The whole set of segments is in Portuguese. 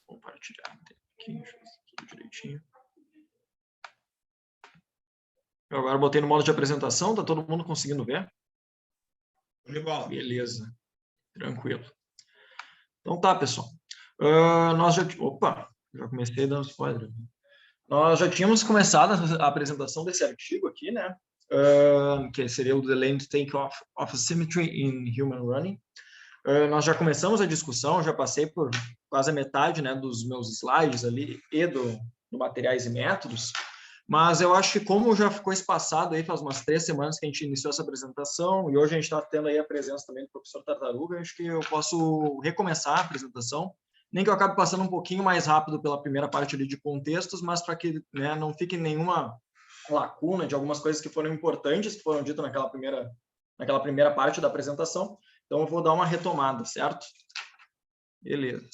Compartilhar aqui, deixa eu ver tudo direitinho. Eu agora botei no modo de apresentação, tá todo mundo conseguindo ver? Beleza, tranquilo. Então tá, pessoal. Já comecei dando spoiler. Nós já tínhamos começado a apresentação desse artigo aqui, né? Que seria o The Lane Take Off of Symmetry in Human Running. Nós já começamos a discussão, já passei por quase a metade, né, dos meus slides ali e do materiais e métodos, mas eu acho que como já ficou espaçado aí faz umas 3 semanas que a gente iniciou essa apresentação e hoje a gente está tendo aí a presença também do professor Tartaruga, acho que eu posso recomeçar a apresentação, nem que eu acabe passando um pouquinho mais rápido pela primeira parte ali de contextos, mas para que, né, não fique nenhuma lacuna de algumas coisas que foram importantes, que foram ditas naquela primeira parte da apresentação. Então, eu vou dar uma retomada, certo? Beleza.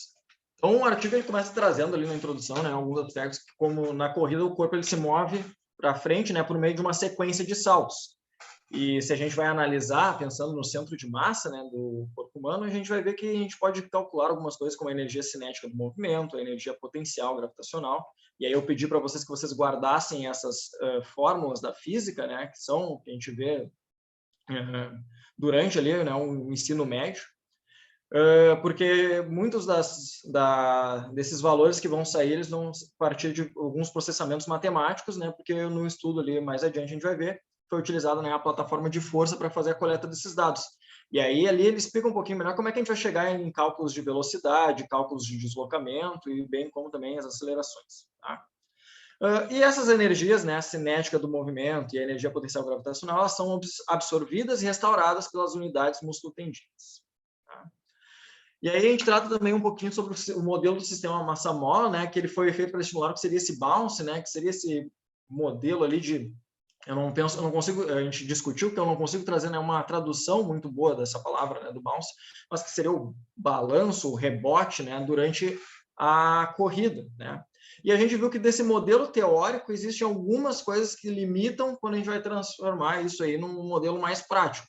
Então, o artigo ele começa trazendo ali na introdução, né, alguns aspectos que, como na corrida, o corpo ele se move para frente, né, por meio de uma sequência de saltos. E se a gente vai analisar, pensando no centro de massa, né, do corpo humano, a gente vai ver que a gente pode calcular algumas coisas como a energia cinética do movimento, a energia potencial gravitacional. E aí eu pedi para vocês que vocês guardassem essas fórmulas da física, né, que são que a gente vê durante ali, né, o ensino médio, porque muitos desses valores que vão sair, eles vão partir de alguns processamentos matemáticos, né, porque no estudo ali mais adiante a gente vai ver, foi utilizada, né, a plataforma de força para fazer a coleta desses dados. E aí ali ele explica um pouquinho melhor como é que a gente vai chegar em cálculos de velocidade, cálculos de deslocamento e bem como também as acelerações, tá? E essas energias, né, a cinética do movimento e a energia potencial gravitacional, elas são absorvidas e restauradas pelas unidades músculo-tendíneas. Tá? E aí a gente trata também um pouquinho sobre o modelo do sistema massa-mola, né, que ele foi feito para estimular o que seria esse bounce, né, que seria esse modelo ali de... Eu não consigo, a gente discutiu que eu não consigo trazer, né, uma tradução muito boa dessa palavra, né, do bounce, mas que seria o balanço, o rebote, né, durante a corrida, né? E a gente viu que desse modelo teórico existem algumas coisas que limitam quando a gente vai transformar isso aí num modelo mais prático.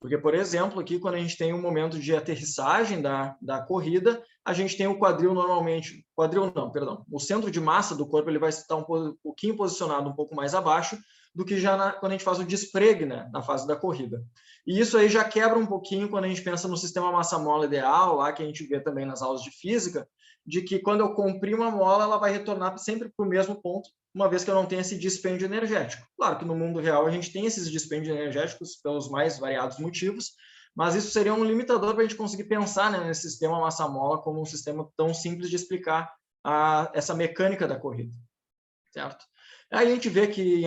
Porque, por exemplo, aqui quando a gente tem um momento de aterrissagem da corrida, a gente tem o quadril normalmente, o centro de massa do corpo ele vai estar um pouquinho posicionado um pouco mais abaixo do que já quando a gente faz o despregue, né, na fase da corrida. E isso aí já quebra um pouquinho quando a gente pensa no sistema massa-mola ideal, lá que a gente vê também nas aulas de física, de que quando eu comprimo a mola, ela vai retornar sempre para o mesmo ponto, uma vez que eu não tenho esse dispêndio energético. Claro que no mundo real a gente tem esses dispêndios energéticos pelos mais variados motivos, mas isso seria um limitador para a gente conseguir pensar, né, nesse sistema massa-mola como um sistema tão simples de explicar essa mecânica da corrida, certo? Aí a gente vê que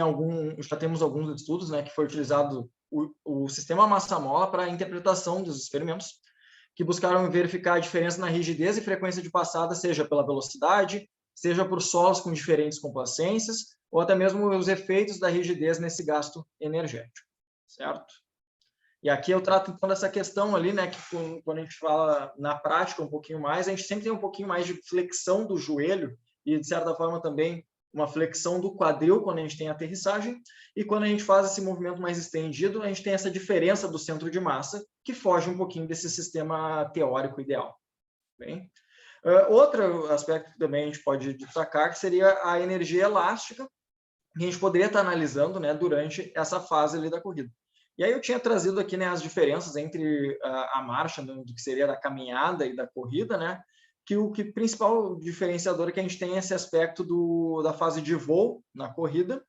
já temos alguns estudos, né, que foi utilizado o sistema massa-mola para a interpretação dos experimentos, que buscaram verificar a diferença na rigidez e frequência de passada, seja pela velocidade, seja por solos com diferentes complacências, ou até mesmo os efeitos da rigidez nesse gasto energético, certo? E aqui eu trato, então, dessa questão ali, né, que quando a gente fala na prática um pouquinho mais, a gente sempre tem um pouquinho mais de flexão do joelho e, de certa forma, também uma flexão do quadril quando a gente tem aterrissagem, e quando a gente faz esse movimento mais estendido, a gente tem essa diferença do centro de massa, que foge um pouquinho desse sistema teórico ideal. Bem? Outro aspecto que também a gente pode destacar, que seria a energia elástica, que a gente poderia estar analisando, né, durante essa fase ali da corrida. E aí eu tinha trazido aqui, né, as diferenças entre a marcha, do que seria da caminhada e da corrida, né, que o principal diferenciador é que a gente tem esse aspecto da fase de voo na corrida,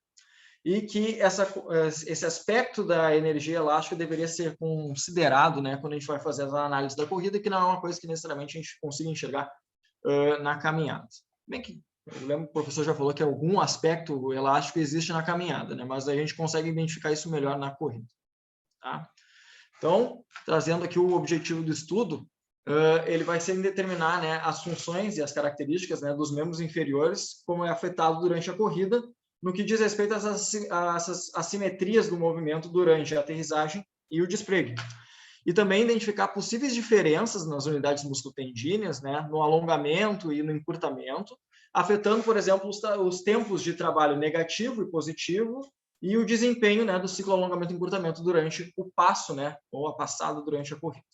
e que esse aspecto da energia elástica deveria ser considerado, né, quando a gente vai fazer a análise da corrida, que não é uma coisa que necessariamente a gente consiga enxergar na caminhada. Bem que eu lembro que o professor já falou que algum aspecto elástico existe na caminhada, né, mas a gente consegue identificar isso melhor na corrida. Tá? Então, trazendo aqui o objetivo do estudo, ele vai ser em determinar, né, as funções e as características, né, dos membros inferiores, como é afetado durante a corrida, no que diz respeito a essas assimetrias do movimento durante a aterrissagem e o despregue. E também identificar possíveis diferenças nas unidades musculotendíneas, né, no alongamento e no encurtamento, afetando, por exemplo, os tempos de trabalho negativo e positivo e o desempenho, né, do ciclo alongamento e encurtamento durante o passo, né, ou a passada durante a corrida.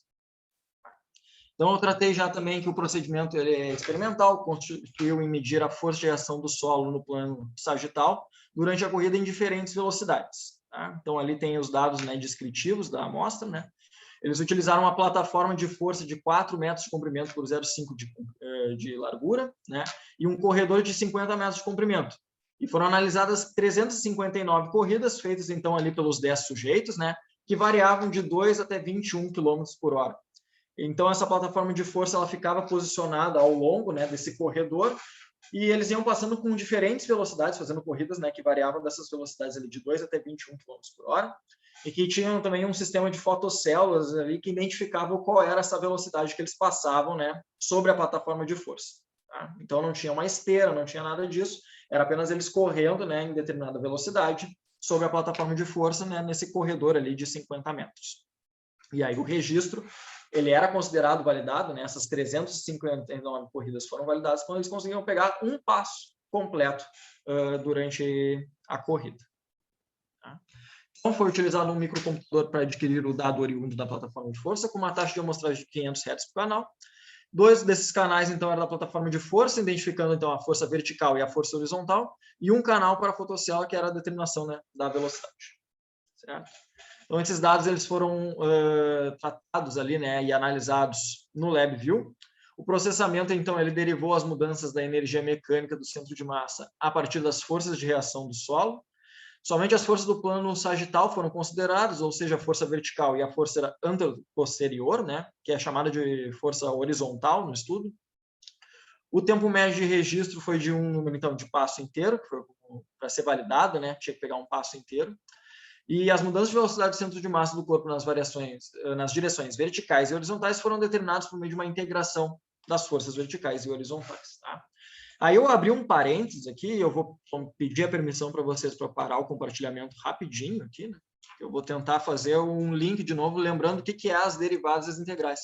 Então, eu tratei já também que o procedimento ele é experimental, consistiu em medir a força de reação do solo no plano sagital durante a corrida em diferentes velocidades. Tá? Então, ali tem os dados, né, descritivos da amostra, né? Eles utilizaram uma plataforma de força de 4 metros de comprimento por 0,5 de largura, né? E um corredor de 50 metros de comprimento. E foram analisadas 359 corridas, feitas então ali pelos 10 sujeitos, né? Que variavam de 2 até 21 km por hora. Então, essa plataforma de força ela ficava posicionada ao longo, né, desse corredor, e eles iam passando com diferentes velocidades, fazendo corridas, né, que variavam dessas velocidades ali de 2 até 21 km por hora, e que tinham também um sistema de fotocélulas ali que identificavam qual era essa velocidade que eles passavam, né, sobre a plataforma de força. Tá? Então, não tinha uma esteira, não tinha nada disso, era apenas eles correndo, né, em determinada velocidade sobre a plataforma de força, né, nesse corredor ali de 50 metros. E aí o registro ele era considerado validado, né? Essas 359 corridas foram validadas quando eles conseguiam pegar um passo completo durante a corrida. Tá? Então, foi utilizado um microcomputador para adquirir o dado oriundo da plataforma de força, com uma taxa de amostragem de 500 Hz por canal. 2 desses canais, então, eram da plataforma de força, identificando, então, a força vertical e a força horizontal, e um canal para a fotocélula, que era a determinação, né, da velocidade. Certo? Então, esses dados eles foram tratados ali, né, e analisados no LabVIEW. O processamento, então, ele derivou as mudanças da energia mecânica do centro de massa a partir das forças de reação do solo. Somente as forças do plano sagital foram consideradas, ou seja, a força vertical e a força anteroposterior, né, que é chamada de força horizontal no estudo. O tempo médio de registro foi de um número, então, de passo inteiro, que foi para ser validado, né, tinha que pegar um passo inteiro. E as mudanças de velocidade do centro de massa do corpo nas direções verticais e horizontais foram determinadas por meio de uma integração das forças verticais e horizontais. Tá? Aí eu abri um parênteses aqui, eu vou pedir a permissão para vocês para parar o compartilhamento rapidinho aqui, né? Eu vou tentar fazer um link de novo, lembrando o que é as derivadas e as integrais.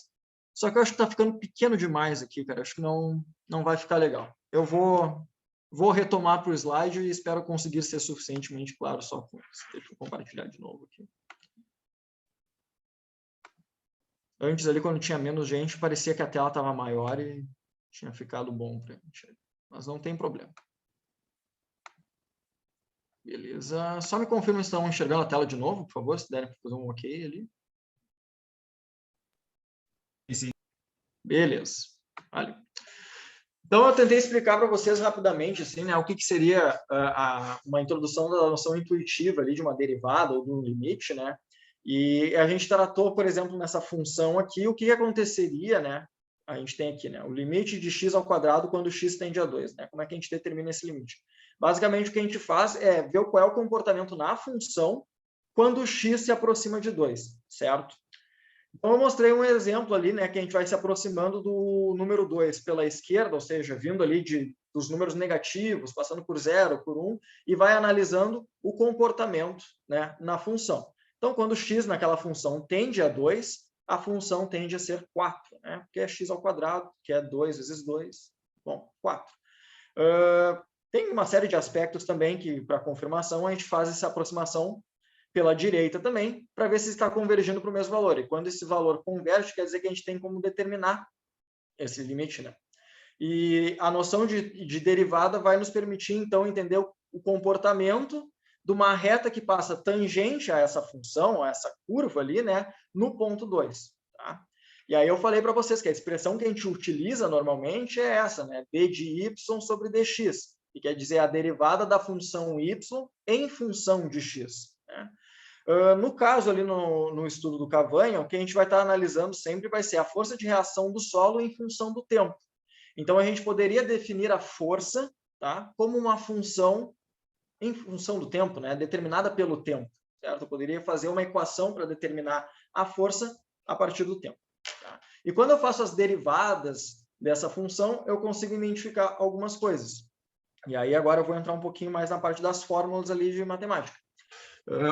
Só que eu acho que está ficando pequeno demais aqui, cara. Acho que não vai ficar legal. Eu vou retomar para o slide e espero conseguir ser suficientemente claro só com isso. Deixa eu compartilhar de novo aqui. Antes ali, quando tinha menos gente, parecia que a tela estava maior e tinha ficado bom para a gente. Mas não tem problema. Beleza. Só me confirma se estão enxergando a tela de novo, por favor, se derem para fazer um ok ali. Sim. Beleza. Vale. Então, eu tentei explicar para vocês rapidamente assim, né, o que seria uma introdução da noção intuitiva ali de uma derivada ou de um limite, né? E a gente tratou, por exemplo, nessa função aqui, o que aconteceria, né? A gente tem aqui, né, o limite de x ao quadrado quando x tende a 2, né? Como é que a gente determina esse limite? Basicamente, o que a gente faz é ver qual é o comportamento na função quando o x se aproxima de 2, certo? Então, eu mostrei um exemplo ali, né, que a gente vai se aproximando do número 2 pela esquerda, ou seja, vindo ali dos números negativos, passando por 0, por 1, e vai analisando o comportamento, né, na função. Então, quando x naquela função tende a 2, a função tende a ser 4, né, porque é x ao quadrado, que é 2 vezes 2, bom, 4. Tem uma série de aspectos também que, para confirmação, a gente faz essa aproximação pela direita também, para ver se está convergindo para o mesmo valor. E quando esse valor converge, quer dizer que a gente tem como determinar esse limite, né? E a noção de derivada vai nos permitir, então, entender o comportamento de uma reta que passa tangente a essa função, a essa curva ali, né? No ponto 2, tá? E aí eu falei para vocês que a expressão que a gente utiliza normalmente é essa, né? d de y sobre dx, que quer dizer a derivada da função y em função de x, né? No caso ali no estudo do Cavanha, o que a gente vai estar analisando sempre vai ser a força de reação do solo em função do tempo. Então, a gente poderia definir a força, tá, como uma função em função do tempo, né, determinada pelo tempo, certo? Eu poderia fazer uma equação para determinar a força a partir do tempo. Tá? E quando eu faço as derivadas dessa função, eu consigo identificar algumas coisas. E aí agora eu vou entrar um pouquinho mais na parte das fórmulas ali de matemática.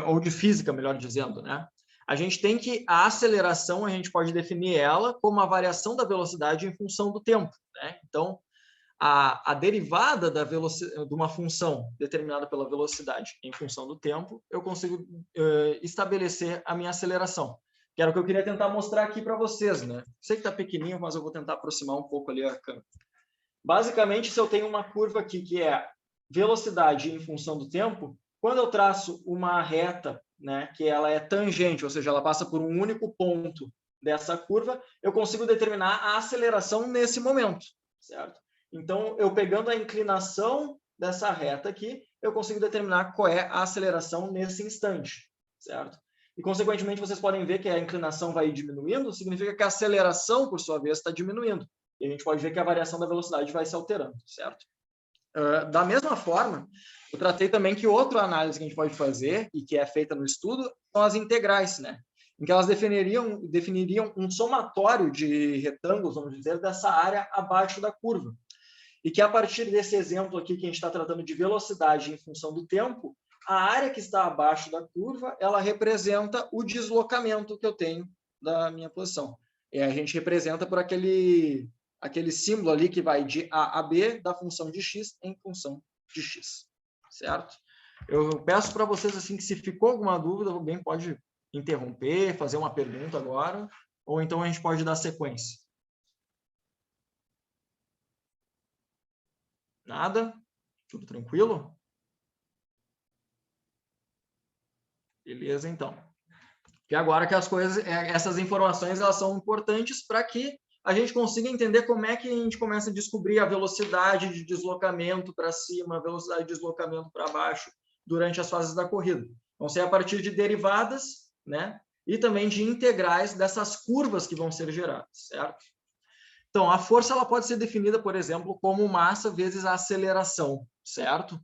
Ou de física, melhor dizendo, né? A gente tem que a aceleração, a gente pode definir ela como a variação da velocidade em função do tempo, né? Então, a derivada da velocidade de uma função determinada pela velocidade em função do tempo, eu consigo estabelecer a minha aceleração. que era o que eu queria tentar mostrar aqui para vocês, né? Sei que está pequenininho, mas eu vou tentar aproximar um pouco ali a câmera. Basicamente, se eu tenho uma curva aqui que é velocidade em função do tempo, quando eu traço uma reta, né, que ela é tangente, ou seja, ela passa por um único ponto dessa curva, eu consigo determinar a aceleração nesse momento, certo? Então, eu pegando a inclinação dessa reta aqui, eu consigo determinar qual é a aceleração nesse instante, certo? E, consequentemente, vocês podem ver que a inclinação vai diminuindo, significa que a aceleração, por sua vez, está diminuindo. E a gente pode ver que a variação da velocidade vai se alterando, certo? Da mesma forma, eu tratei também que outra análise que a gente pode fazer, e que é feita no estudo, são as integrais, né? Em que elas definiriam um somatório de retângulos, vamos dizer, dessa área abaixo da curva. E que a partir desse exemplo aqui que a gente está tratando de velocidade em função do tempo, a área que está abaixo da curva, ela representa o deslocamento que eu tenho da minha posição. E a gente representa por aquele símbolo ali que vai de A a B da função de x em função de x, certo? Eu peço para vocês assim que se ficou alguma dúvida, alguém pode interromper, fazer uma pergunta agora, ou então a gente pode dar sequência. Nada? Tudo tranquilo? Beleza, então. E agora que as coisas, essas informações, elas são importantes para que a gente consiga entender como é que a gente começa a descobrir a velocidade de deslocamento para cima, a velocidade de deslocamento para baixo durante as fases da corrida. Vão ser a partir de derivadas, né? E também de integrais dessas curvas que vão ser geradas, certo? Então, a força ela pode ser definida, por exemplo, como massa vezes a aceleração, certo?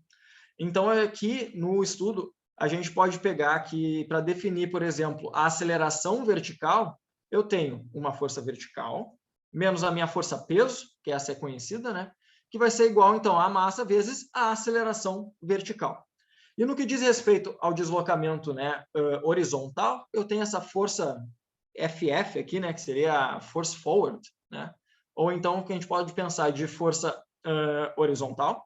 Então, aqui no estudo, a gente pode pegar aqui, para definir, por exemplo, a aceleração vertical, eu tenho uma força vertical, menos a minha força peso, que essa é conhecida, né? Que vai ser igual, então, a massa vezes a aceleração vertical. E no que diz respeito ao deslocamento, né, horizontal, eu tenho essa força FF aqui, né, que seria a force forward, né? Ou então, que a gente pode pensar de força horizontal,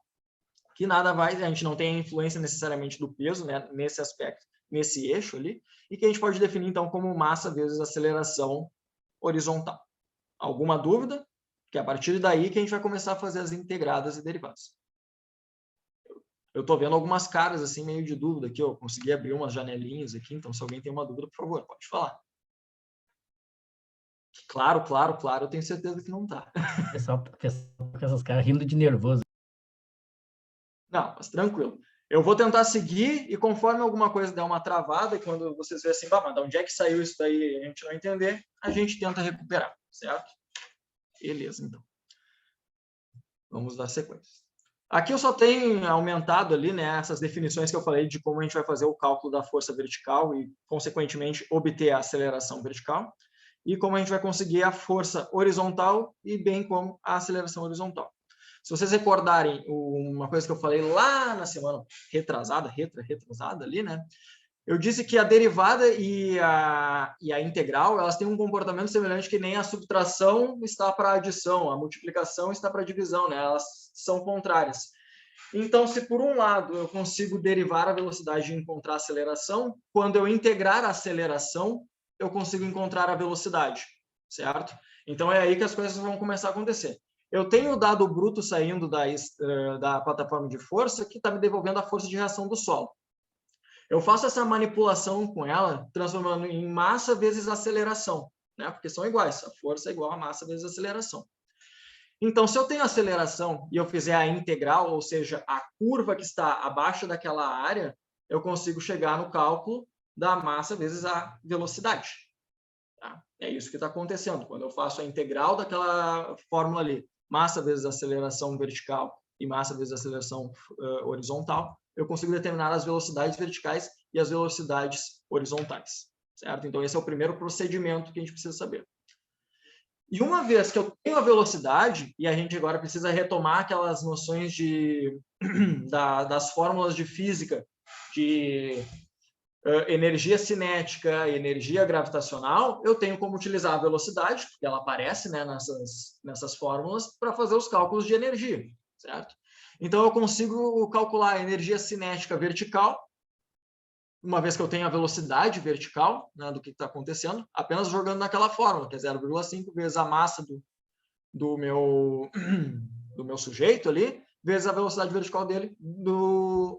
que nada vai, a gente não tem a influência necessariamente do peso, né, nesse aspecto, nesse eixo ali, e que a gente pode definir, então, como massa vezes aceleração horizontal. Alguma dúvida? Que é a partir daí que a gente vai começar a fazer as integradas e derivadas. Eu estou vendo algumas caras, assim, meio de dúvida aqui, eu consegui abrir umas janelinhas aqui, então, se alguém tem uma dúvida, por favor, pode falar. Claro, claro, claro, eu tenho certeza que não está. Pessoal com essas caras rindo de nervoso. Não, mas tranquilo. Eu vou tentar seguir e conforme alguma coisa der uma travada, e quando vocês verem assim, mas de onde é que saiu isso daí e a gente não entender, a gente tenta recuperar, certo? Beleza, então. Vamos dar sequência. Aqui eu só tenho aumentado ali, né, essas definições que eu falei de como a gente vai fazer o cálculo da força vertical e, consequentemente, obter a aceleração vertical, e como a gente vai conseguir a força horizontal e bem como a aceleração horizontal. Se vocês recordarem uma coisa que eu falei lá na semana retrasada ali, né? Eu disse que a derivada e a integral, elas têm um comportamento semelhante que nem a subtração está para a adição, a multiplicação está para a divisão, né? Elas são contrárias. Então, se por um lado eu consigo derivar a velocidade e encontrar a aceleração, quando eu integrar a aceleração, eu consigo encontrar a velocidade, certo? Então, é aí que as coisas vão começar a acontecer. Eu tenho o dado bruto saindo da plataforma de força, que está me devolvendo a força de reação do solo. Eu faço essa manipulação com ela, transformando em massa vezes aceleração, né? Porque são iguais, a força é igual a massa vezes aceleração. Então, se eu tenho aceleração e eu fizer a integral, ou seja, a curva que está abaixo daquela área, eu consigo chegar no cálculo da massa vezes a velocidade. Tá? É isso que está acontecendo. Quando eu faço a integral daquela fórmula ali, massa vezes aceleração vertical e massa vezes aceleração horizontal, eu consigo determinar as velocidades verticais e as velocidades horizontais. Certo? Então, esse é o primeiro procedimento que a gente precisa saber. E uma vez que eu tenho a velocidade, e a gente agora precisa retomar aquelas noções das fórmulas de física, de energia cinética e energia gravitacional, eu tenho como utilizar a velocidade, porque ela aparece, né, nessas fórmulas, para fazer os cálculos de energia, certo? Então, eu consigo calcular a energia cinética vertical uma vez que eu tenho a velocidade vertical, né, do que está acontecendo, apenas jogando naquela fórmula, que é 0,5 vezes a massa do meu sujeito ali, vezes a velocidade vertical dele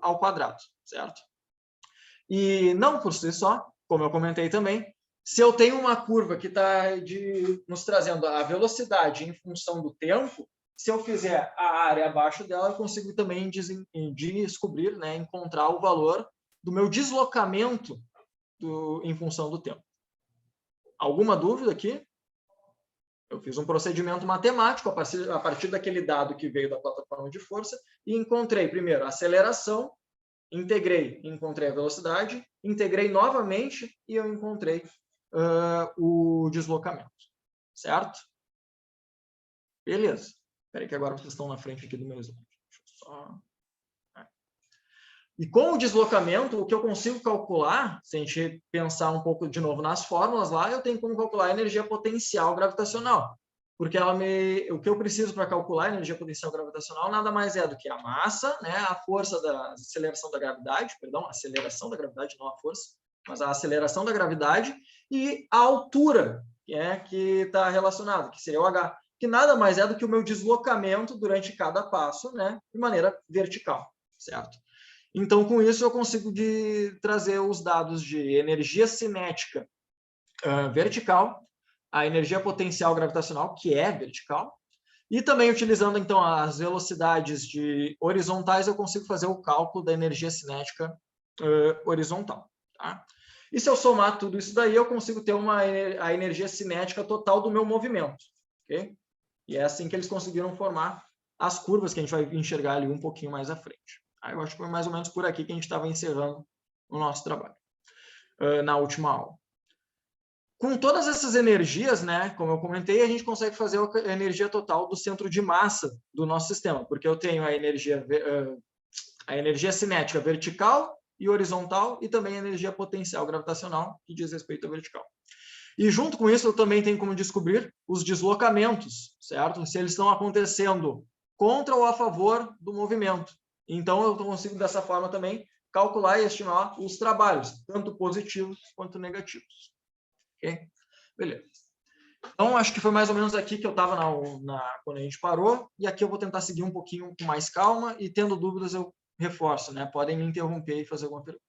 ao quadrado, certo? E não por si só, como eu comentei também, se eu tenho uma curva que está nos trazendo a velocidade em função do tempo, se eu fizer a área abaixo dela, eu consigo também descobrir, né, encontrar o valor do meu deslocamento em função do tempo. Alguma dúvida aqui? Eu fiz um procedimento matemático a partir daquele dado que veio da plataforma de força e encontrei primeiro a aceleração, integrei e encontrei a velocidade, integrei novamente e eu encontrei o deslocamento, certo? Beleza. Espera aí que agora vocês estão na frente aqui do meu slide. Deixa eu só... E com o deslocamento, o que eu consigo calcular, se a gente pensar um pouco de novo nas fórmulas lá, eu tenho como calcular a energia potencial gravitacional. Porque o que eu preciso para calcular a energia potencial gravitacional nada mais é do que a massa, né, a força da aceleração da gravidade, perdão, a aceleração da gravidade, não a força, mas a aceleração da gravidade e a altura, que está relacionada, que seria o h, que nada mais é do que o meu deslocamento durante cada passo, né, de maneira vertical, certo? Então, com isso, eu consigo trazer os dados de energia cinética vertical, a energia potencial gravitacional, que é vertical, e também utilizando, então, as velocidades horizontais, eu consigo fazer o cálculo da energia cinética horizontal. Tá? E se eu somar tudo isso daí, eu consigo ter a energia cinética total do meu movimento. Okay? E é assim que eles conseguiram formar as curvas que a gente vai enxergar ali um pouquinho mais à frente. Eu acho que foi mais ou menos por aqui que a gente estava encerrando o nosso trabalho, na última aula. Com todas essas energias, né, como eu comentei, a gente consegue fazer a energia total do centro de massa do nosso sistema, porque eu tenho a energia cinética vertical e horizontal e também a energia potencial gravitacional, que diz respeito à vertical. E junto com isso, eu também tenho como descobrir os deslocamentos, certo? Se eles estão acontecendo contra ou a favor do movimento. Então, eu consigo, dessa forma também, calcular e estimar os trabalhos, tanto positivos quanto negativos. Ok? Beleza. Então, acho que foi mais ou menos aqui que eu estava quando a gente parou, e aqui eu vou tentar seguir um pouquinho com mais calma, e tendo dúvidas eu reforço, né? Podem me interromper e fazer alguma pergunta.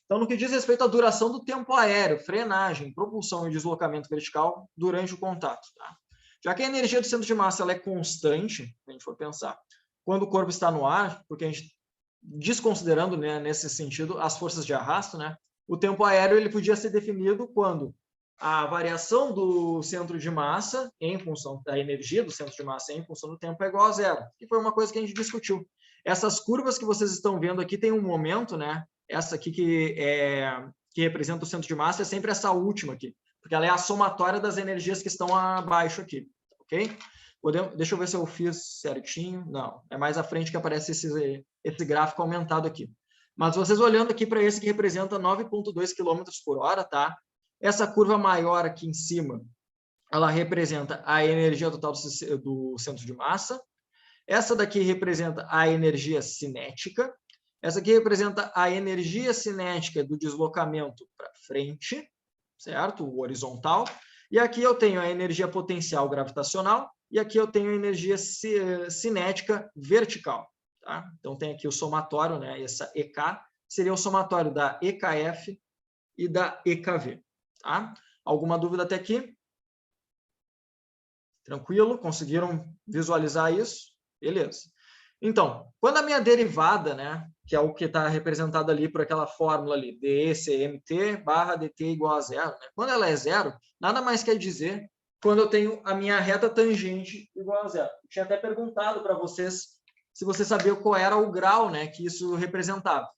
Então, no que diz respeito à duração do tempo aéreo, frenagem, propulsão e deslocamento vertical durante o contato. Tá? Já que a energia do centro de massa ela é constante, se a gente for pensar, quando o corpo está no ar, porque a gente, desconsiderando, né, nesse sentido, as forças de arrasto, né, o tempo aéreo ele podia ser definido quando a variação do centro de massa em função da energia do centro de massa em função do tempo é igual a zero, que foi uma coisa que a gente discutiu. Essas curvas que vocês estão vendo aqui tem um momento, né? Essa aqui que representa o centro de massa é sempre essa última aqui, porque ela é a somatória das energias que estão abaixo aqui, ok? Deixa eu ver se eu fiz certinho. Não, é mais à frente que aparece esse gráfico aumentado aqui. Mas vocês olhando aqui para esse que representa 9,2 km por hora, tá? Essa curva maior aqui em cima, ela representa a energia total do centro de massa. Essa daqui representa a energia cinética. Essa aqui representa a energia cinética do deslocamento para frente, certo? O horizontal. E aqui eu tenho a energia potencial gravitacional e aqui eu tenho a energia cinética vertical. Tá? Então, tem aqui o somatório, né? Essa EK seria o somatório da EKF e da EKV. Tá? Alguma dúvida até aqui? Tranquilo? Conseguiram visualizar isso? Beleza. Então, quando a minha derivada, né, que é o que está representado ali por aquela fórmula ali, dECmt barra dt igual a zero, né? Quando ela é zero, nada mais quer dizer quando eu tenho a minha reta tangente igual a zero. Eu tinha até perguntado para vocês se você sabia qual era o grau, né, que isso representava.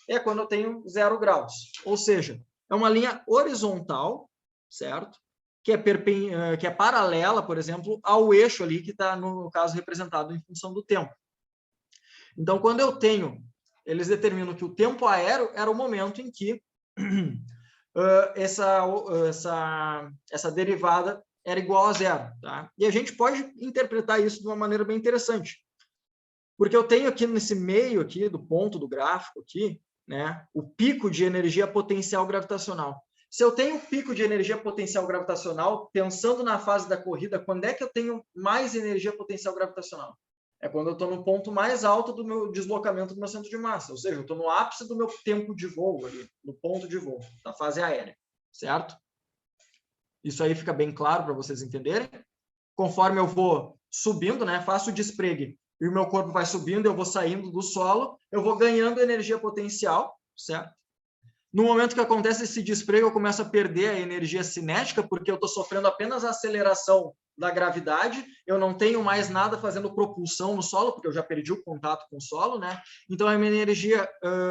É quando eu tenho 0 graus. Ou seja, é uma linha horizontal, certo? Que é paralela, por exemplo, ao eixo ali que está, no caso, representado em função do tempo. Então, quando eu tenho, eles determinam que o tempo aéreo era o momento em que essa derivada era igual a zero. Tá? E a gente pode interpretar isso de uma maneira bem interessante. Porque eu tenho aqui nesse meio aqui do ponto do gráfico aqui, né, o pico de energia potencial gravitacional. Se eu tenho pico de energia potencial gravitacional, pensando na fase da corrida, quando é que eu tenho mais energia potencial gravitacional? É quando eu estou no ponto mais alto do meu deslocamento do meu centro de massa, ou seja, eu estou no ápice do meu tempo de voo ali, no ponto de voo, da fase aérea, certo? Isso aí fica bem claro para vocês entenderem. Conforme eu vou subindo, né, faço o despregue e o meu corpo vai subindo, eu vou saindo do solo, eu vou ganhando energia potencial, certo? No momento que acontece esse despregue, eu começo a perder a energia cinética, porque eu estou sofrendo apenas a aceleração da gravidade, eu não tenho mais nada fazendo propulsão no solo, porque eu já perdi o contato com o solo, né? Então, a minha energia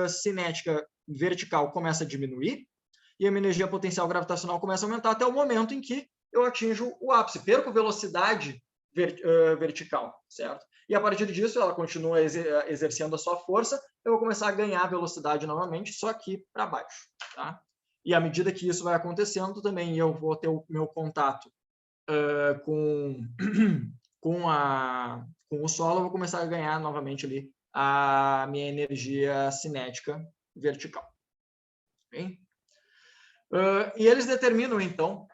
cinética vertical começa a diminuir, e a minha energia potencial gravitacional começa a aumentar até o momento em que eu atinjo o ápice, perco velocidade vertical, certo? E a partir disso, ela continua exercendo a sua força, eu vou começar a ganhar velocidade novamente, só aqui para baixo, tá? E à medida que isso vai acontecendo também, eu vou ter o meu contato com o solo, eu vou começar a ganhar novamente ali a minha energia cinética vertical. Okay? E eles determinam, então,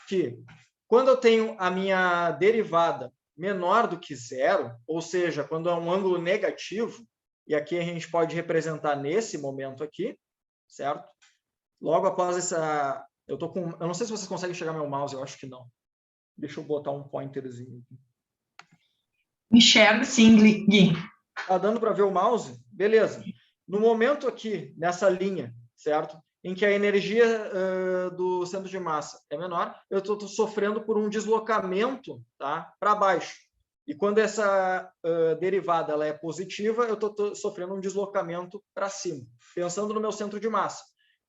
que quando eu tenho a minha derivada menor do que zero, ou seja, quando é um ângulo negativo, e aqui a gente pode representar nesse momento aqui, certo? Logo após essa... Eu não sei se vocês conseguem enxergar meu mouse, eu acho que não. Deixa eu botar um pointerzinho aqui. Enxerga sim, Gui. Tá dando para ver o mouse? Beleza. No momento aqui, nessa linha, certo? Em que a energia do centro de massa é menor, eu estou sofrendo por um deslocamento, tá, para baixo. E quando essa derivada ela é positiva, eu estou sofrendo um deslocamento para cima, pensando no meu centro de massa.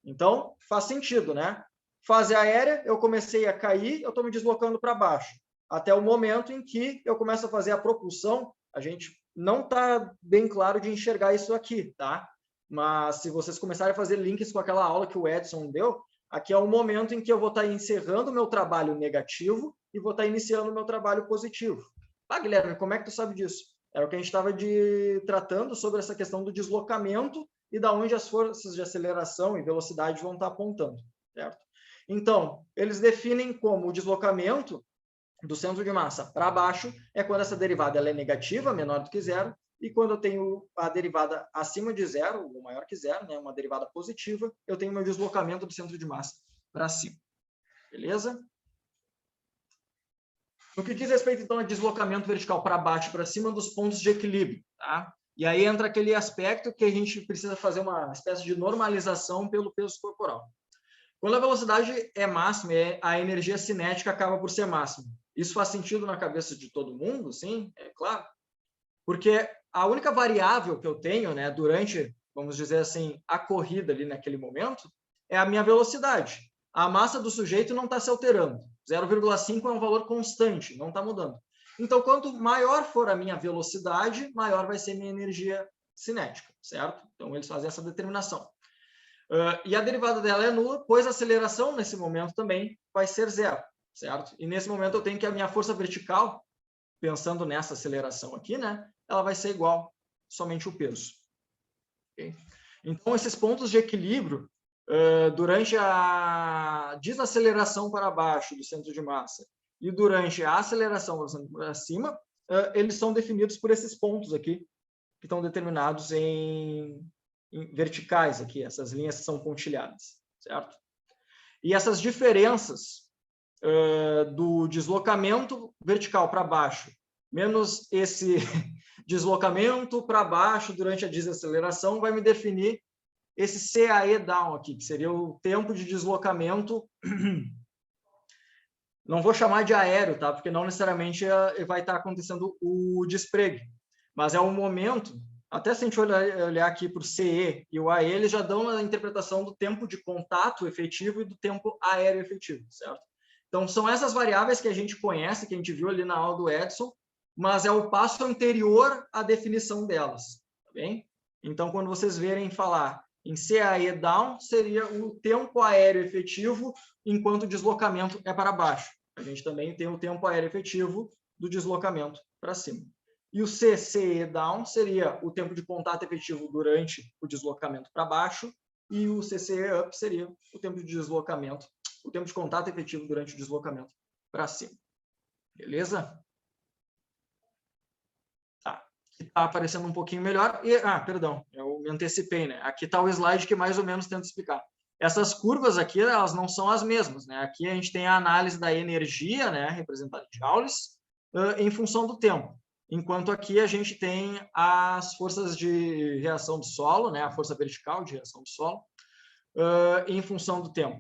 Então, faz sentido, né? Fase aérea, eu comecei a cair, eu estou me deslocando para baixo. Até o momento em que eu começo a fazer a propulsão, a gente não está bem claro de enxergar isso aqui, tá? Mas se vocês começarem a fazer links com aquela aula que o Edson deu, aqui é o momento em que eu vou estar encerrando o meu trabalho negativo e vou estar iniciando o meu trabalho positivo. Ah, Guilherme, como é que tu sabe disso? Era o que a gente estava tratando sobre essa questão do deslocamento e da onde as forças de aceleração e velocidade vão estar apontando, certo? Então, eles definem como o deslocamento do centro de massa para baixo é quando essa derivada ela é negativa, menor do que zero, e quando eu tenho a derivada acima de zero, ou maior que zero, né, uma derivada positiva, eu tenho meu deslocamento do centro de massa para cima. Beleza? No que diz respeito, então, a deslocamento vertical para baixo e para cima dos pontos de equilíbrio, tá? E aí entra aquele aspecto que a gente precisa fazer uma espécie de normalização pelo peso corporal. Quando a velocidade é máxima, a energia cinética acaba por ser máxima. Isso faz sentido na cabeça de todo mundo? Sim, é claro. Porque a única variável que eu tenho, né, durante, vamos dizer assim, a corrida ali naquele momento, é a minha velocidade. A massa do sujeito não está se alterando. 0,5 é um valor constante, não está mudando. Então, quanto maior for a minha velocidade, maior vai ser minha energia cinética, certo? Então, eles fazem essa determinação. E a derivada dela é nula, pois a aceleração, nesse momento, também vai ser zero, certo? E, nesse momento, eu tenho que a minha força vertical, pensando nessa aceleração aqui, né, ela vai ser igual somente o peso. Okay? Então, esses pontos de equilíbrio, durante a desaceleração para baixo do centro de massa e durante a aceleração para cima, eles são definidos por esses pontos aqui, que estão determinados em verticais aqui, essas linhas que são pontilhadas, certo? E essas diferenças do deslocamento vertical para baixo, menos esse deslocamento para baixo durante a desaceleração, vai me definir esse CAE down aqui, que seria o tempo de deslocamento, não vou chamar de aéreo, tá? Porque não necessariamente vai estar acontecendo o despregue, mas é um momento, até se a gente olhar aqui para o CE e o AE, eles já dão a interpretação do tempo de contato efetivo e do tempo aéreo efetivo, certo? Então, são essas variáveis que a gente conhece, que a gente viu ali na aula do Edson, mas é o passo anterior à definição delas, tá bem? Então, quando vocês verem falar em CAE down, seria o tempo aéreo efetivo enquanto o deslocamento é para baixo. A gente também tem o tempo aéreo efetivo do deslocamento para cima. E o CCE down seria o tempo de contato efetivo durante o deslocamento para baixo, e o CCE up seria o tempo de deslocamento, o tempo de contato efetivo durante o deslocamento para cima. Beleza? Tá. Aqui está aparecendo um pouquinho melhor. E, perdão, eu me antecipei, né? Aqui está o slide que mais ou menos tenta explicar. Essas curvas aqui, elas não são as mesmas, né? Aqui a gente tem a análise da energia, né, representada em joules, em função do tempo. Enquanto aqui a gente tem as forças de reação do solo, né, a força vertical de reação do solo, em função do tempo.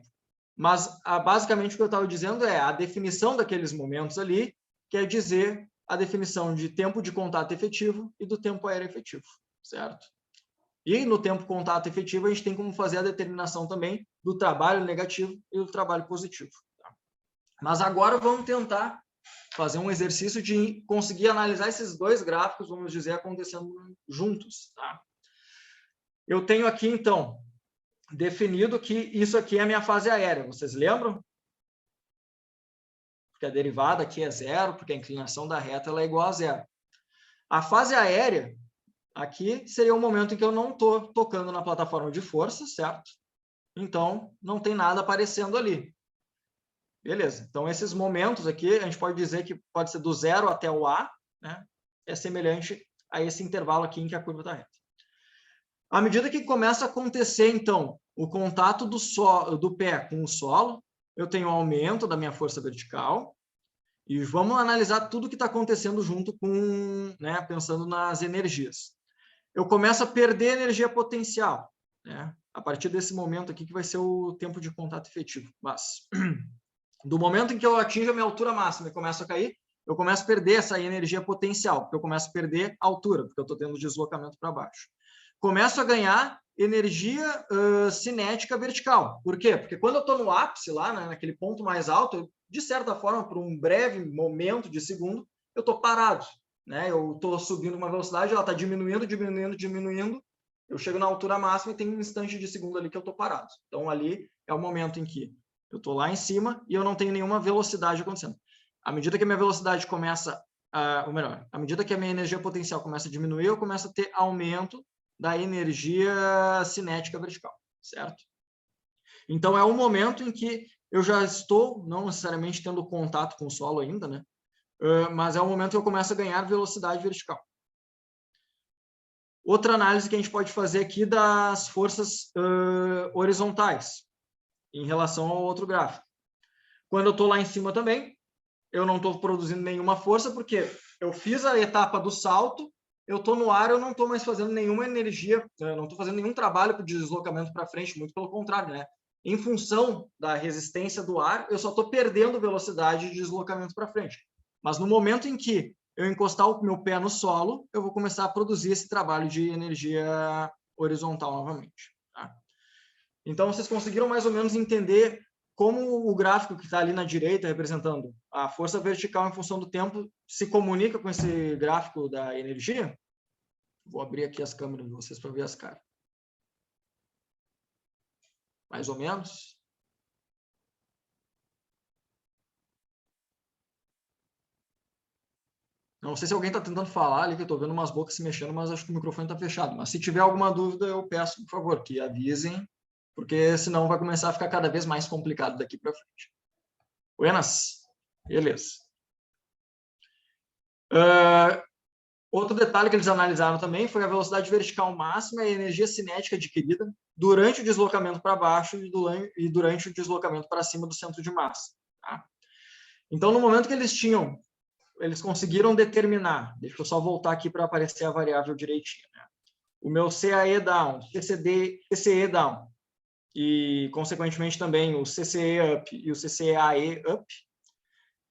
Mas, basicamente, o que eu estava dizendo é a definição daqueles momentos ali quer dizer a definição de tempo de contato efetivo e do tempo aéreo efetivo, certo? E no tempo contato efetivo, a gente tem como fazer a determinação também do trabalho negativo e do trabalho positivo. Tá? Mas agora vamos tentar fazer um exercício de conseguir analisar esses dois gráficos, vamos dizer, acontecendo juntos. Tá? Eu tenho aqui, então, definido que isso aqui é a minha fase aérea. Vocês lembram? Porque a derivada aqui é zero, porque a inclinação da reta ela é igual a zero. A fase aérea, aqui, seria o momento em que eu não estou tocando na plataforma de força, certo? Então, não tem nada aparecendo ali. Beleza. Então, esses momentos aqui, a gente pode dizer que pode ser do zero até o A, né? É semelhante a esse intervalo aqui em que a curva está reta. À medida que começa a acontecer, então, o contato do pé com o solo, eu tenho um aumento da minha força vertical, e vamos analisar tudo que está acontecendo junto com, né, pensando nas energias. Eu começo a perder energia potencial, né? A partir desse momento aqui que vai ser o tempo de contato efetivo. Mas, do momento em que eu atinjo a minha altura máxima e começo a cair, eu começo a perder essa energia potencial, porque eu começo a perder altura, porque eu estou tendo deslocamento para baixo. Começo a ganhar energia cinética vertical. Por quê? Porque quando eu estou no ápice, lá, né, naquele ponto mais alto, eu, de certa forma, por um breve momento de segundo, eu estou parado. Né? Eu estou subindo uma velocidade, ela está diminuindo, diminuindo, diminuindo. Eu chego na altura máxima e tem um instante de segundo ali que eu estou parado. Então, ali é o momento em que eu estou lá em cima e eu não tenho nenhuma velocidade acontecendo. À medida que a minha velocidade começa, ou melhor, à medida que a minha energia potencial começa a diminuir, eu começo a ter aumento da energia cinética vertical, certo? Então, é um momento em que eu já estou, não necessariamente tendo contato com o solo ainda, né? Mas é o momento que eu começo a ganhar velocidade vertical. Outra análise que a gente pode fazer aqui das forças horizontais, em relação ao outro gráfico. Quando eu estou lá em cima também, eu não estou produzindo nenhuma força, porque eu fiz a etapa do salto, eu estou no ar, eu não estou mais fazendo nenhuma energia, não estou fazendo nenhum trabalho para o deslocamento para frente, muito pelo contrário, né? Em função da resistência do ar, eu só estou perdendo velocidade de deslocamento para frente. Mas no momento em que eu encostar o meu pé no solo, eu vou começar a produzir esse trabalho de energia horizontal novamente. Tá? Então, vocês conseguiram mais ou menos entender como o gráfico que está ali na direita, representando a força vertical em função do tempo, se comunica com esse gráfico da energia? Vou abrir aqui as câmeras de vocês para ver as caras. Mais ou menos. Não sei se alguém está tentando falar ali, que eu estou vendo umas bocas se mexendo, mas acho que o microfone está fechado. Mas se tiver alguma dúvida, eu peço, por favor, que avisem, porque senão vai começar a ficar cada vez mais complicado daqui para frente. Buenas? Beleza. Outro detalhe que eles analisaram também foi a velocidade vertical máxima e a energia cinética adquirida durante o deslocamento para baixo e durante o deslocamento para cima do centro de massa. Tá? Então, no momento que eles conseguiram determinar, deixa eu só voltar aqui para aparecer a variável direitinho, né? O meu CAE down, CCE down, e, consequentemente, também o CCE up e o CCAE up,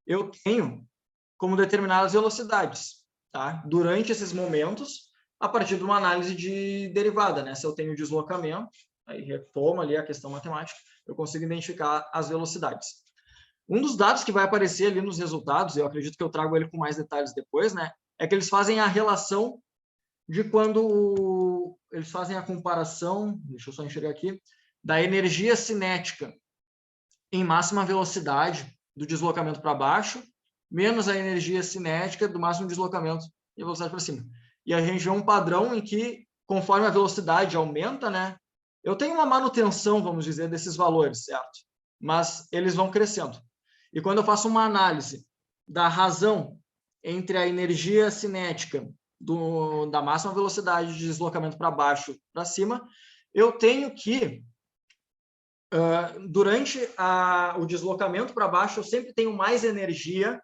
eu tenho como determinadas velocidades, tá? Durante esses momentos, a partir de uma análise de derivada, né? Se eu tenho deslocamento, aí retomo ali a questão matemática, eu consigo identificar as velocidades. Um dos dados que vai aparecer ali nos resultados, eu acredito que eu trago ele com mais detalhes depois, né? É que eles fazem a relação de quando eles fazem a comparação, deixa eu só enxergar aqui, da energia cinética em máxima velocidade do deslocamento para baixo, menos a energia cinética do máximo deslocamento e a velocidade para cima. E a gente vê um padrão em que, conforme a velocidade aumenta, né, eu tenho uma manutenção, vamos dizer, desses valores, certo? Mas eles vão crescendo. E quando eu faço uma análise da razão entre a energia cinética da máxima velocidade de deslocamento para baixo para cima, eu tenho que, durante o deslocamento para baixo, eu sempre tenho mais energia,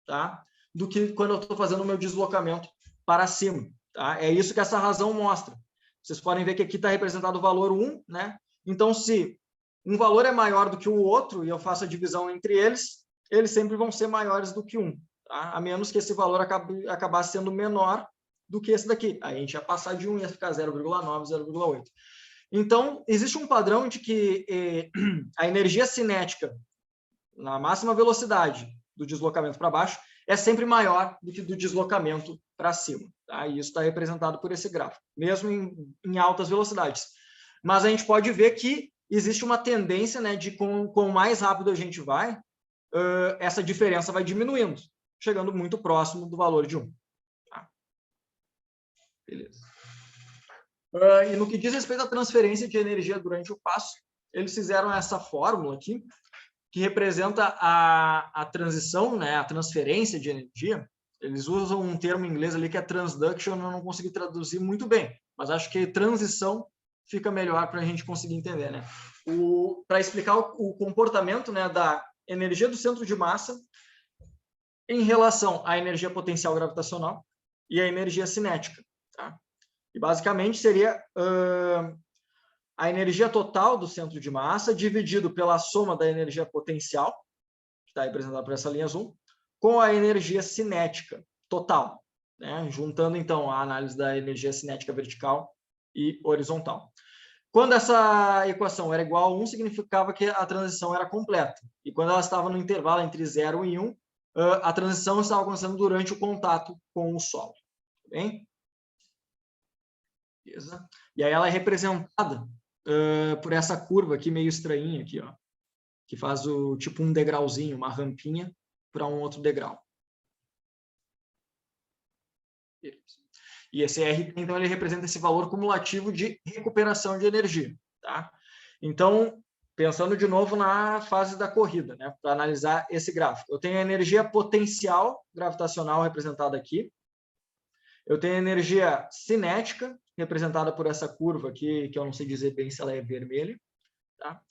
tá, do que quando eu estou fazendo o meu deslocamento para cima. Tá? É isso que essa razão mostra. Vocês podem ver que aqui está representado o valor 1, né? Então, se um valor é maior do que o outro e eu faço a divisão entre eles, eles sempre vão ser maiores do que 1, tá? A menos que esse valor acabar sendo menor do que esse daqui. Aí a gente ia passar de 1 e ia ficar 0,9, 0,8. Então, existe um padrão de que a energia cinética na máxima velocidade do deslocamento para baixo é sempre maior do que do deslocamento para cima. Tá? E isso está representado por esse gráfico, mesmo em altas velocidades. Mas a gente pode ver que existe uma tendência, né, de com mais rápido a gente vai, essa diferença vai diminuindo, chegando muito próximo do valor de 1. Tá? Beleza. E no que diz respeito à transferência de energia durante o passo, eles fizeram essa fórmula aqui, que representa a transição, né, a transferência de energia. Eles usam um termo em inglês ali que é transduction, eu não consegui traduzir muito bem, mas acho que transição fica melhor para a gente conseguir entender, né? Para explicar o comportamento, né, da energia do centro de massa em relação à energia potencial gravitacional e à energia cinética. Tá? E basicamente seria a energia total do centro de massa dividido pela soma da energia potencial, que está representada por essa linha azul, com a energia cinética total, né? Juntando, então, a análise da energia cinética vertical e horizontal. Quando essa equação era igual a 1, significava que a transição era completa. E quando ela estava no intervalo entre 0 e 1, a transição estava acontecendo durante o contato com o solo. Tá bem? Beleza? E aí ela é representada por essa curva aqui meio estranhinha aqui, ó, que faz tipo um degrauzinho, uma rampinha para um outro degrau. E esse R, então, ele representa esse valor cumulativo de recuperação de energia, tá? Então, pensando de novo na fase da corrida, né, para analisar esse gráfico. Eu tenho a energia potencial gravitacional representada aqui. Eu tenho a energia cinética, representada por essa curva aqui, que eu não sei dizer bem se ela é vermelha. Tá?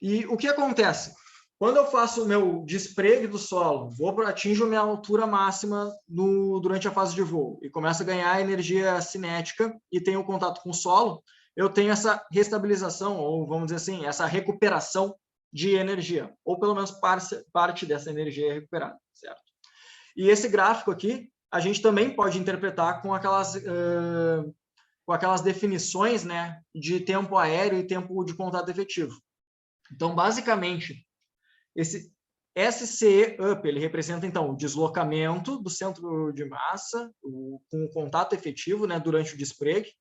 E o que acontece? Quando eu faço o meu despregue do solo, atinjo a minha altura máxima durante a fase de voo e começo a ganhar energia cinética e tenho contato com o solo, eu tenho essa restabilização, ou vamos dizer assim, essa recuperação de energia, ou pelo menos parte dessa energia é recuperada, certo? E esse gráfico aqui, a gente também pode interpretar com aquelas definições, né, de tempo aéreo e tempo de contato efetivo. Então, basicamente, esse SC up, ele representa, então, o deslocamento do centro de massa com o contato efetivo, né, durante o despregue.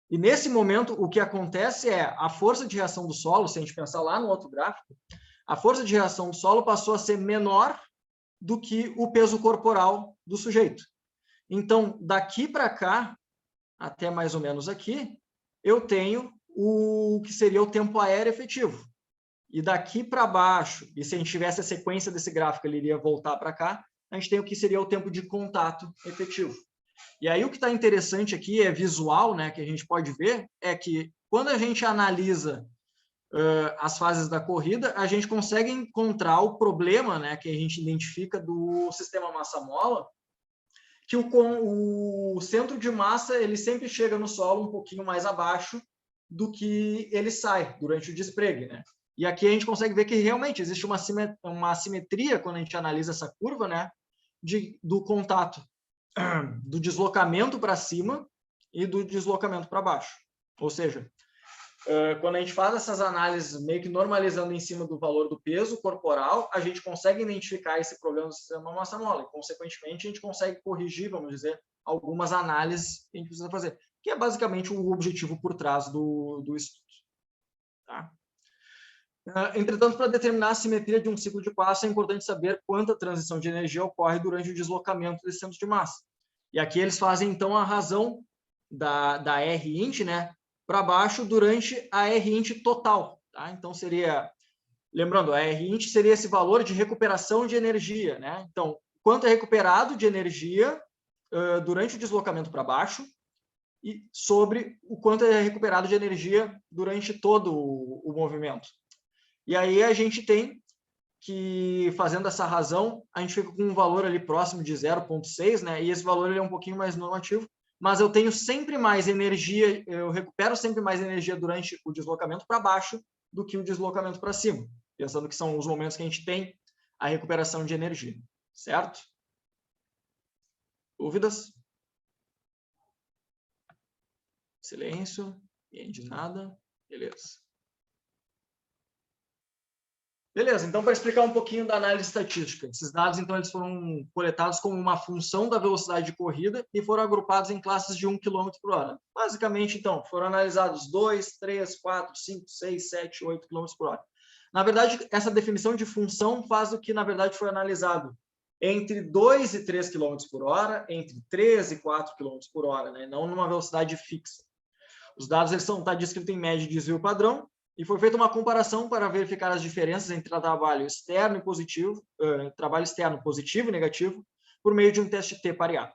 E, nesse momento, o que acontece é a força de reação do solo, se a gente pensar lá no outro gráfico, a força de reação do solo passou a ser menor do que o peso corporal do sujeito. Então, daqui para cá, até mais ou menos aqui, eu tenho o que seria o tempo aéreo efetivo. E daqui para baixo, e se a gente tivesse a sequência desse gráfico, ele iria voltar para cá, a gente tem o que seria o tempo de contato efetivo. E aí o que está interessante aqui é visual, né, que a gente pode ver, é que quando a gente analisa as fases da corrida, a gente consegue encontrar o problema, né, que a gente identifica do sistema massa-mola, que o centro de massa ele sempre chega no solo um pouquinho mais abaixo do que ele sai durante o despregue, né? E aqui a gente consegue ver que realmente existe uma assimetria quando a gente analisa essa curva, né, do contato, do deslocamento para cima e do deslocamento para baixo. Ou seja, quando a gente faz essas análises meio que normalizando em cima do valor do peso corporal, a gente consegue identificar esse problema do sistema massa-mola e, consequentemente, a gente consegue corrigir, vamos dizer, algumas análises que a gente precisa fazer, que é basicamente o objetivo por trás do estudo. Tá? Entretanto, para determinar a simetria de um ciclo de passo, é importante saber quanta transição de energia ocorre durante o deslocamento desse centro de massa. E aqui eles fazem, então, a razão da R-int, né, para baixo durante a R-int total. Tá? Então, seria... Lembrando, a R-int seria esse valor de recuperação de energia. Né? Então, quanto é recuperado de energia durante o deslocamento para baixo e sobre o quanto é recuperado de energia durante todo o movimento. E aí a gente tem que, fazendo essa razão, a gente fica com um valor ali próximo de 0,6, né? E esse valor ele é um pouquinho mais normativo, mas eu tenho sempre mais energia, eu recupero sempre mais energia durante o deslocamento para baixo do que o deslocamento para cima, pensando que são os momentos que a gente tem a recuperação de energia, certo? Dúvidas? Silêncio, ninguém diz nada, beleza. Beleza, então para explicar um pouquinho da análise estatística, esses dados então eles foram coletados como uma função da velocidade de corrida e foram agrupados em classes de 1 km por hora. Basicamente, então, foram analisados 2, 3, 4, 5, 6, 7, 8 km por hora. Na verdade, essa definição de função faz o que, na verdade, foi analisado entre 2 e 3 km por hora, entre 3 e 4 km por hora, né? Não numa velocidade fixa. Os dados estão descritos em média de desvio padrão, e foi feita uma comparação para verificar as diferenças entre trabalho externo e positivo, trabalho externo positivo e negativo, por meio de um teste T pareado,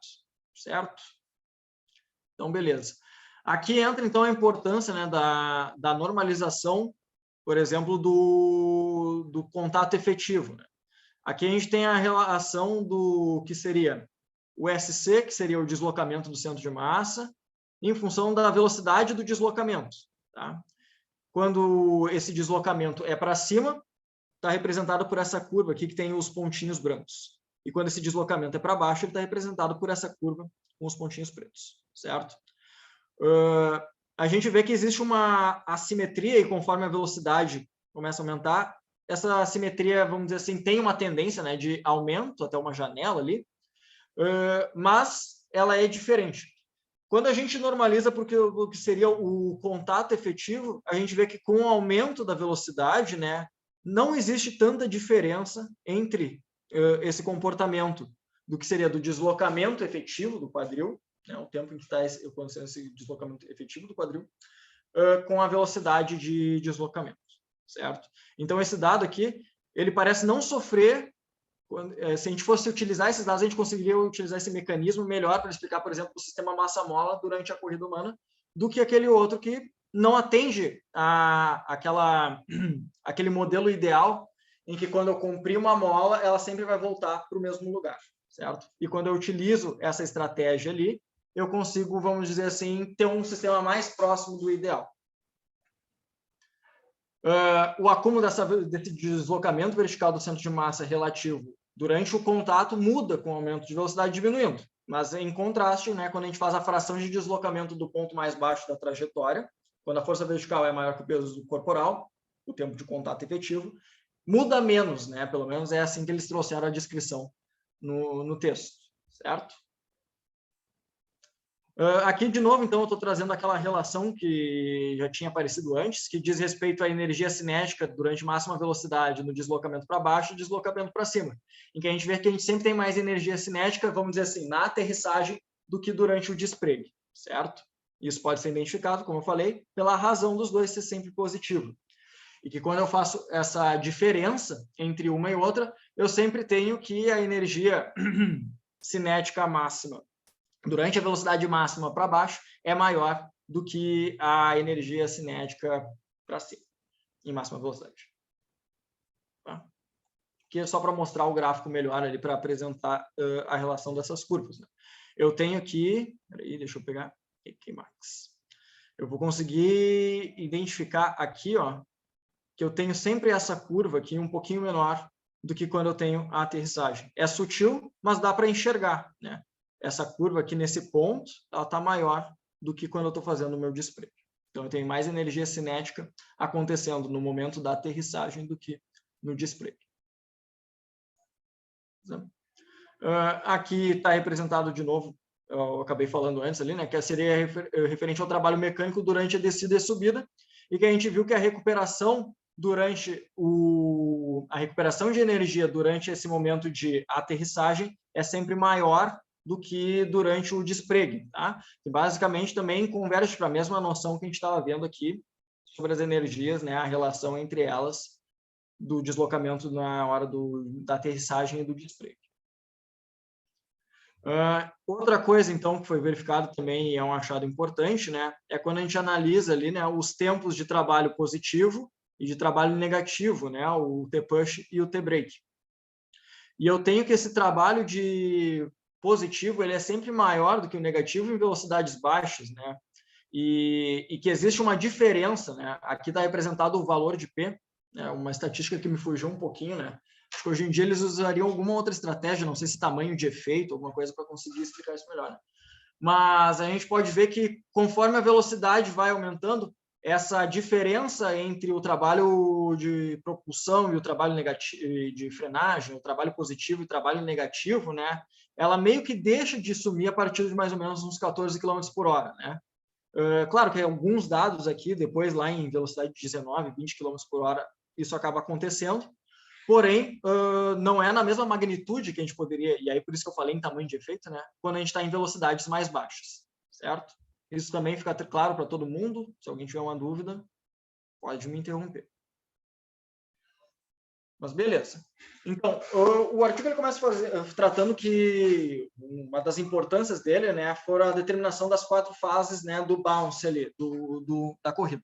certo? Então, beleza. Aqui entra, então, a importância, né, da normalização, por exemplo, do contato efetivo. Né? Aqui a gente tem a relação do que seria o SC, que seria o deslocamento do centro de massa, em função da velocidade do deslocamento, tá? Quando esse deslocamento é para cima, está representado por essa curva aqui que tem os pontinhos brancos. E quando esse deslocamento é para baixo, ele está representado por essa curva com os pontinhos pretos, certo? A gente vê que existe uma assimetria e conforme a velocidade começa a aumentar, essa assimetria, vamos dizer assim, tem uma tendência, né, de aumento até uma janela ali, mas ela é diferente. Quando a gente normaliza porque o que seria o contato efetivo, a gente vê que com o aumento da velocidade, né, não existe tanta diferença entre esse comportamento do que seria do deslocamento efetivo do quadril, né, o tempo em que está acontecendo esse deslocamento efetivo do quadril, com a velocidade de deslocamento, certo? Então, esse dado aqui, ele parece não sofrer. Se a gente fosse utilizar esses dados, a gente conseguiria utilizar esse mecanismo melhor para explicar, por exemplo, o sistema massa-mola durante a corrida humana, do que aquele outro que não atende aquele modelo ideal em que quando eu comprimo uma mola, ela sempre vai voltar para o mesmo lugar, certo? E quando eu utilizo essa estratégia ali, eu consigo, vamos dizer assim, ter um sistema mais próximo do ideal. O acúmulo desse deslocamento vertical do centro de massa relativo durante o contato muda com o aumento de velocidade diminuindo. Mas, em contraste, né, quando a gente faz a fração de deslocamento do ponto mais baixo da trajetória, quando a força vertical é maior que o peso corporal, o tempo de contato efetivo, muda menos, né? Pelo menos é assim que eles trouxeram a descrição no texto, certo? Aqui, de novo, então, eu estou trazendo aquela relação que já tinha aparecido antes, que diz respeito à energia cinética durante máxima velocidade no deslocamento para baixo e deslocamento para cima, em que a gente vê que a gente sempre tem mais energia cinética, vamos dizer assim, na aterrissagem do que durante o despregue, certo? Isso pode ser identificado, como eu falei, pela razão dos dois ser sempre positivo. E que quando eu faço essa diferença entre uma e outra, eu sempre tenho que a energia cinética máxima durante a velocidade máxima para baixo é maior do que a energia cinética para cima, em máxima velocidade. Tá? Aqui é só para mostrar o gráfico melhor ali, para apresentar a relação dessas curvas. Né? Eu tenho aqui, peraí, deixa eu pegar aqui, Max. Eu vou conseguir identificar aqui, ó, que eu tenho sempre essa curva aqui um pouquinho menor do que quando eu tenho a aterrissagem. É sutil, mas dá para enxergar, né? Essa curva aqui nesse ponto, ela está maior do que quando eu estou fazendo o meu despregue. Então, eu tenho mais energia cinética acontecendo no momento da aterrissagem do que no despregue. Aqui está representado de novo, eu acabei falando antes ali, né, que seria referente ao trabalho mecânico durante a descida e subida, e que a gente viu que a recuperação a recuperação de energia durante esse momento de aterrissagem é sempre maior do que durante o despregue, tá? Que basicamente também converge para a mesma noção que a gente estava vendo aqui sobre as energias, né? A relação entre elas do deslocamento na hora da aterrissagem e do despregue. Outra coisa, então, que foi verificado também e é um achado importante, né? É quando a gente analisa ali, né, os tempos de trabalho positivo e de trabalho negativo, né? O T-push e o T-break. E eu tenho que esse trabalho de positivo ele é sempre maior do que o negativo em velocidades baixas, né? E que existe uma diferença, né? Aqui está representado o valor de P, né? Uma estatística que me fugiu um pouquinho, né? Acho que hoje em dia eles usariam alguma outra estratégia, não sei se tamanho de efeito, alguma coisa para conseguir explicar isso melhor. Mas a gente pode ver que conforme a velocidade vai aumentando, essa diferença entre o trabalho de propulsão e o trabalho negativo, de frenagem, o trabalho positivo e o trabalho negativo, né, ela meio que deixa de sumir a partir de mais ou menos uns 14 km por hora, né? Claro que alguns dados aqui, depois lá em velocidade de 19, 20 km por hora, isso acaba acontecendo, porém, não é na mesma magnitude que a gente poderia, e aí por isso que eu falei em tamanho de efeito, né, quando a gente está em velocidades mais baixas, certo? Isso também fica claro para todo mundo. Se alguém tiver uma dúvida, pode me interromper. Mas beleza. Então, o artigo ele começa tratando que uma das importâncias dele, né, foi a determinação das 4 fases, né, do bounce ali, da corrida,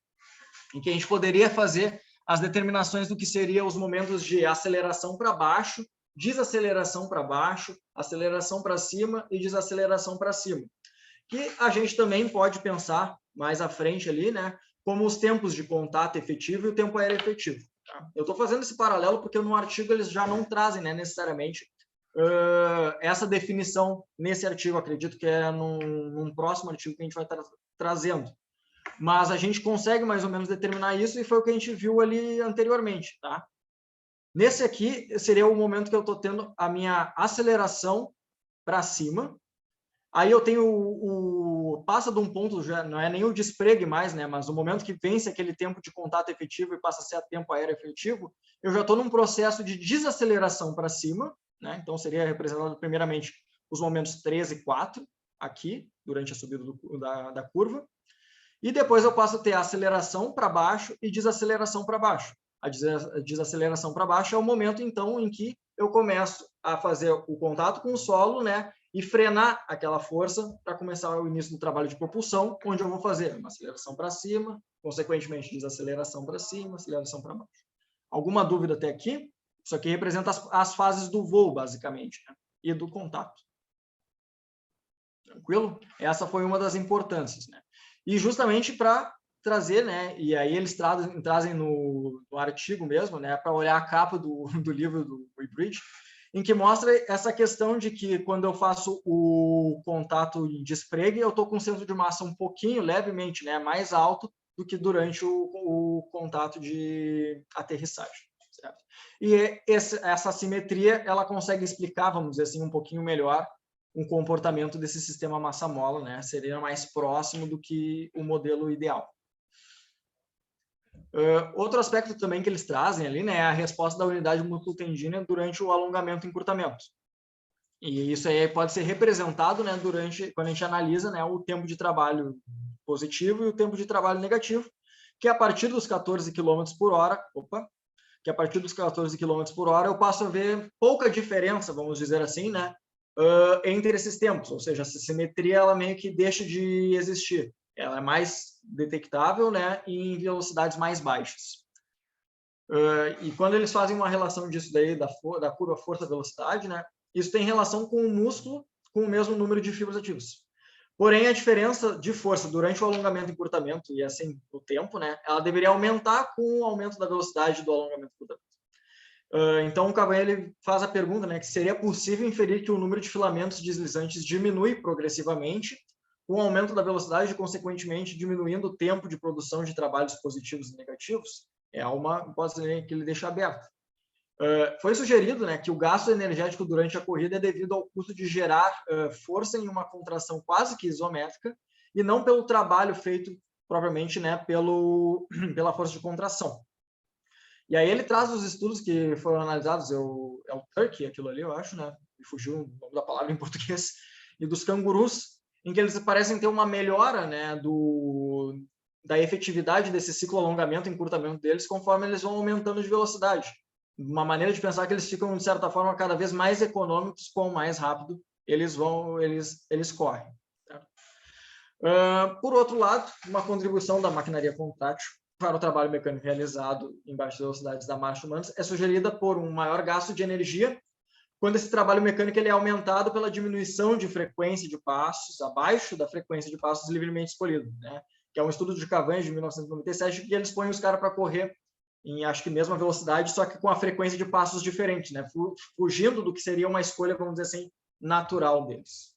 em que a gente poderia fazer as determinações do que seriam os momentos de aceleração para baixo, desaceleração para baixo, aceleração para cima e desaceleração para cima. Que a gente também pode pensar mais à frente ali, né, como os tempos de contato efetivo e o tempo aéreo efetivo. Tá? Eu estou fazendo esse paralelo porque no artigo eles já não trazem, né, necessariamente essa definição nesse artigo. Acredito que é num próximo artigo que a gente vai estar trazendo. Mas a gente consegue mais ou menos determinar isso e foi o que a gente viu ali anteriormente. Tá? Nesse aqui seria o momento que eu estou tendo a minha aceleração para cima. Aí eu tenho passa de um ponto, já não é nem o despregue mais, né? Mas o momento que vence aquele tempo de contato efetivo e passa a ser a tempo aéreo efetivo, eu já estou num processo de desaceleração para cima, né? Então seria representado primeiramente os momentos 3 e 4 aqui, durante a subida da curva. E depois eu passo a ter a aceleração para baixo e desaceleração para baixo. A desaceleração para baixo é o momento, então, em que eu começo a fazer o contato com o solo, né? E frenar aquela força para começar o início do trabalho de propulsão, onde eu vou fazer uma aceleração para cima, consequentemente desaceleração para cima, aceleração para baixo. Alguma dúvida até aqui? Isso aqui representa as fases do voo, basicamente, né? E do contato. Tranquilo? Essa foi uma das importâncias, né? E justamente para trazer, né? E aí eles trazem no artigo mesmo, né? Para olhar a capa do livro do Weybridge, em que mostra essa questão de que quando eu faço o contato em despregue, eu estou com o centro de massa um pouquinho, levemente, né, mais alto do que durante o contato de aterrissagem. Certo? E essa assimetria, ela consegue explicar, vamos dizer assim, um pouquinho melhor o comportamento desse sistema massa-mola, né? Seria mais próximo do que o modelo ideal. Outro aspecto também que eles trazem ali, né, é a resposta da unidade músculo-tendínea durante o alongamento e encurtamento. E isso aí pode ser representado, né, quando a gente analisa, né, o tempo de trabalho positivo e o tempo de trabalho negativo, que a partir dos 14 km por hora, que a partir dos 14 km por hora eu passo a ver pouca diferença, vamos dizer assim, né, entre esses tempos, ou seja, essa simetria ela meio que deixa de existir. Ela é mais detectável, né, em velocidades mais baixas. E quando eles fazem uma relação disso daí, da curva força-velocidade, né, isso tem relação com o músculo com o mesmo número de fibras ativas. Porém, a diferença de força durante o alongamento e encurtamento, e assim, o tempo, né, ela deveria aumentar com o aumento da velocidade do alongamento e encurtamento. Então, o Cabanha ele faz a pergunta, né, que seria possível inferir que o número de filamentos deslizantes diminui progressivamente com o aumento da velocidade e, consequentemente, diminuindo o tempo de produção de trabalhos positivos e negativos? É uma hipótese que ele deixa aberta. Foi sugerido, né, que o gasto energético durante a corrida é devido ao custo de gerar força em uma contração quase que isométrica e não pelo trabalho feito propriamente, né, pela força de contração. E aí ele traz os estudos que foram analisados, é o Turkey, aquilo ali, eu acho, né? Me fugiu o nome da palavra em português, e dos cangurus, em que eles parecem ter uma melhora, né, da efetividade desse ciclo alongamento e encurtamento deles conforme eles vão aumentando de velocidade. Uma maneira de pensar que eles ficam, de certa forma, cada vez mais econômicos quanto mais rápido eles correm. Por outro lado, uma contribuição da maquinaria contrátil para o trabalho mecânico realizado em baixas velocidades da marcha humana é sugerida por um maior gasto de energia quando esse trabalho mecânico ele é aumentado pela diminuição de frequência de passos abaixo da frequência de passos livremente escolhido, né? Que é um estudo de Cavange de 1997 que eles põem os caras para correr em, acho que, mesma velocidade, só que com a frequência de passos diferente, né? Fugindo do que seria uma escolha, vamos dizer assim, natural deles.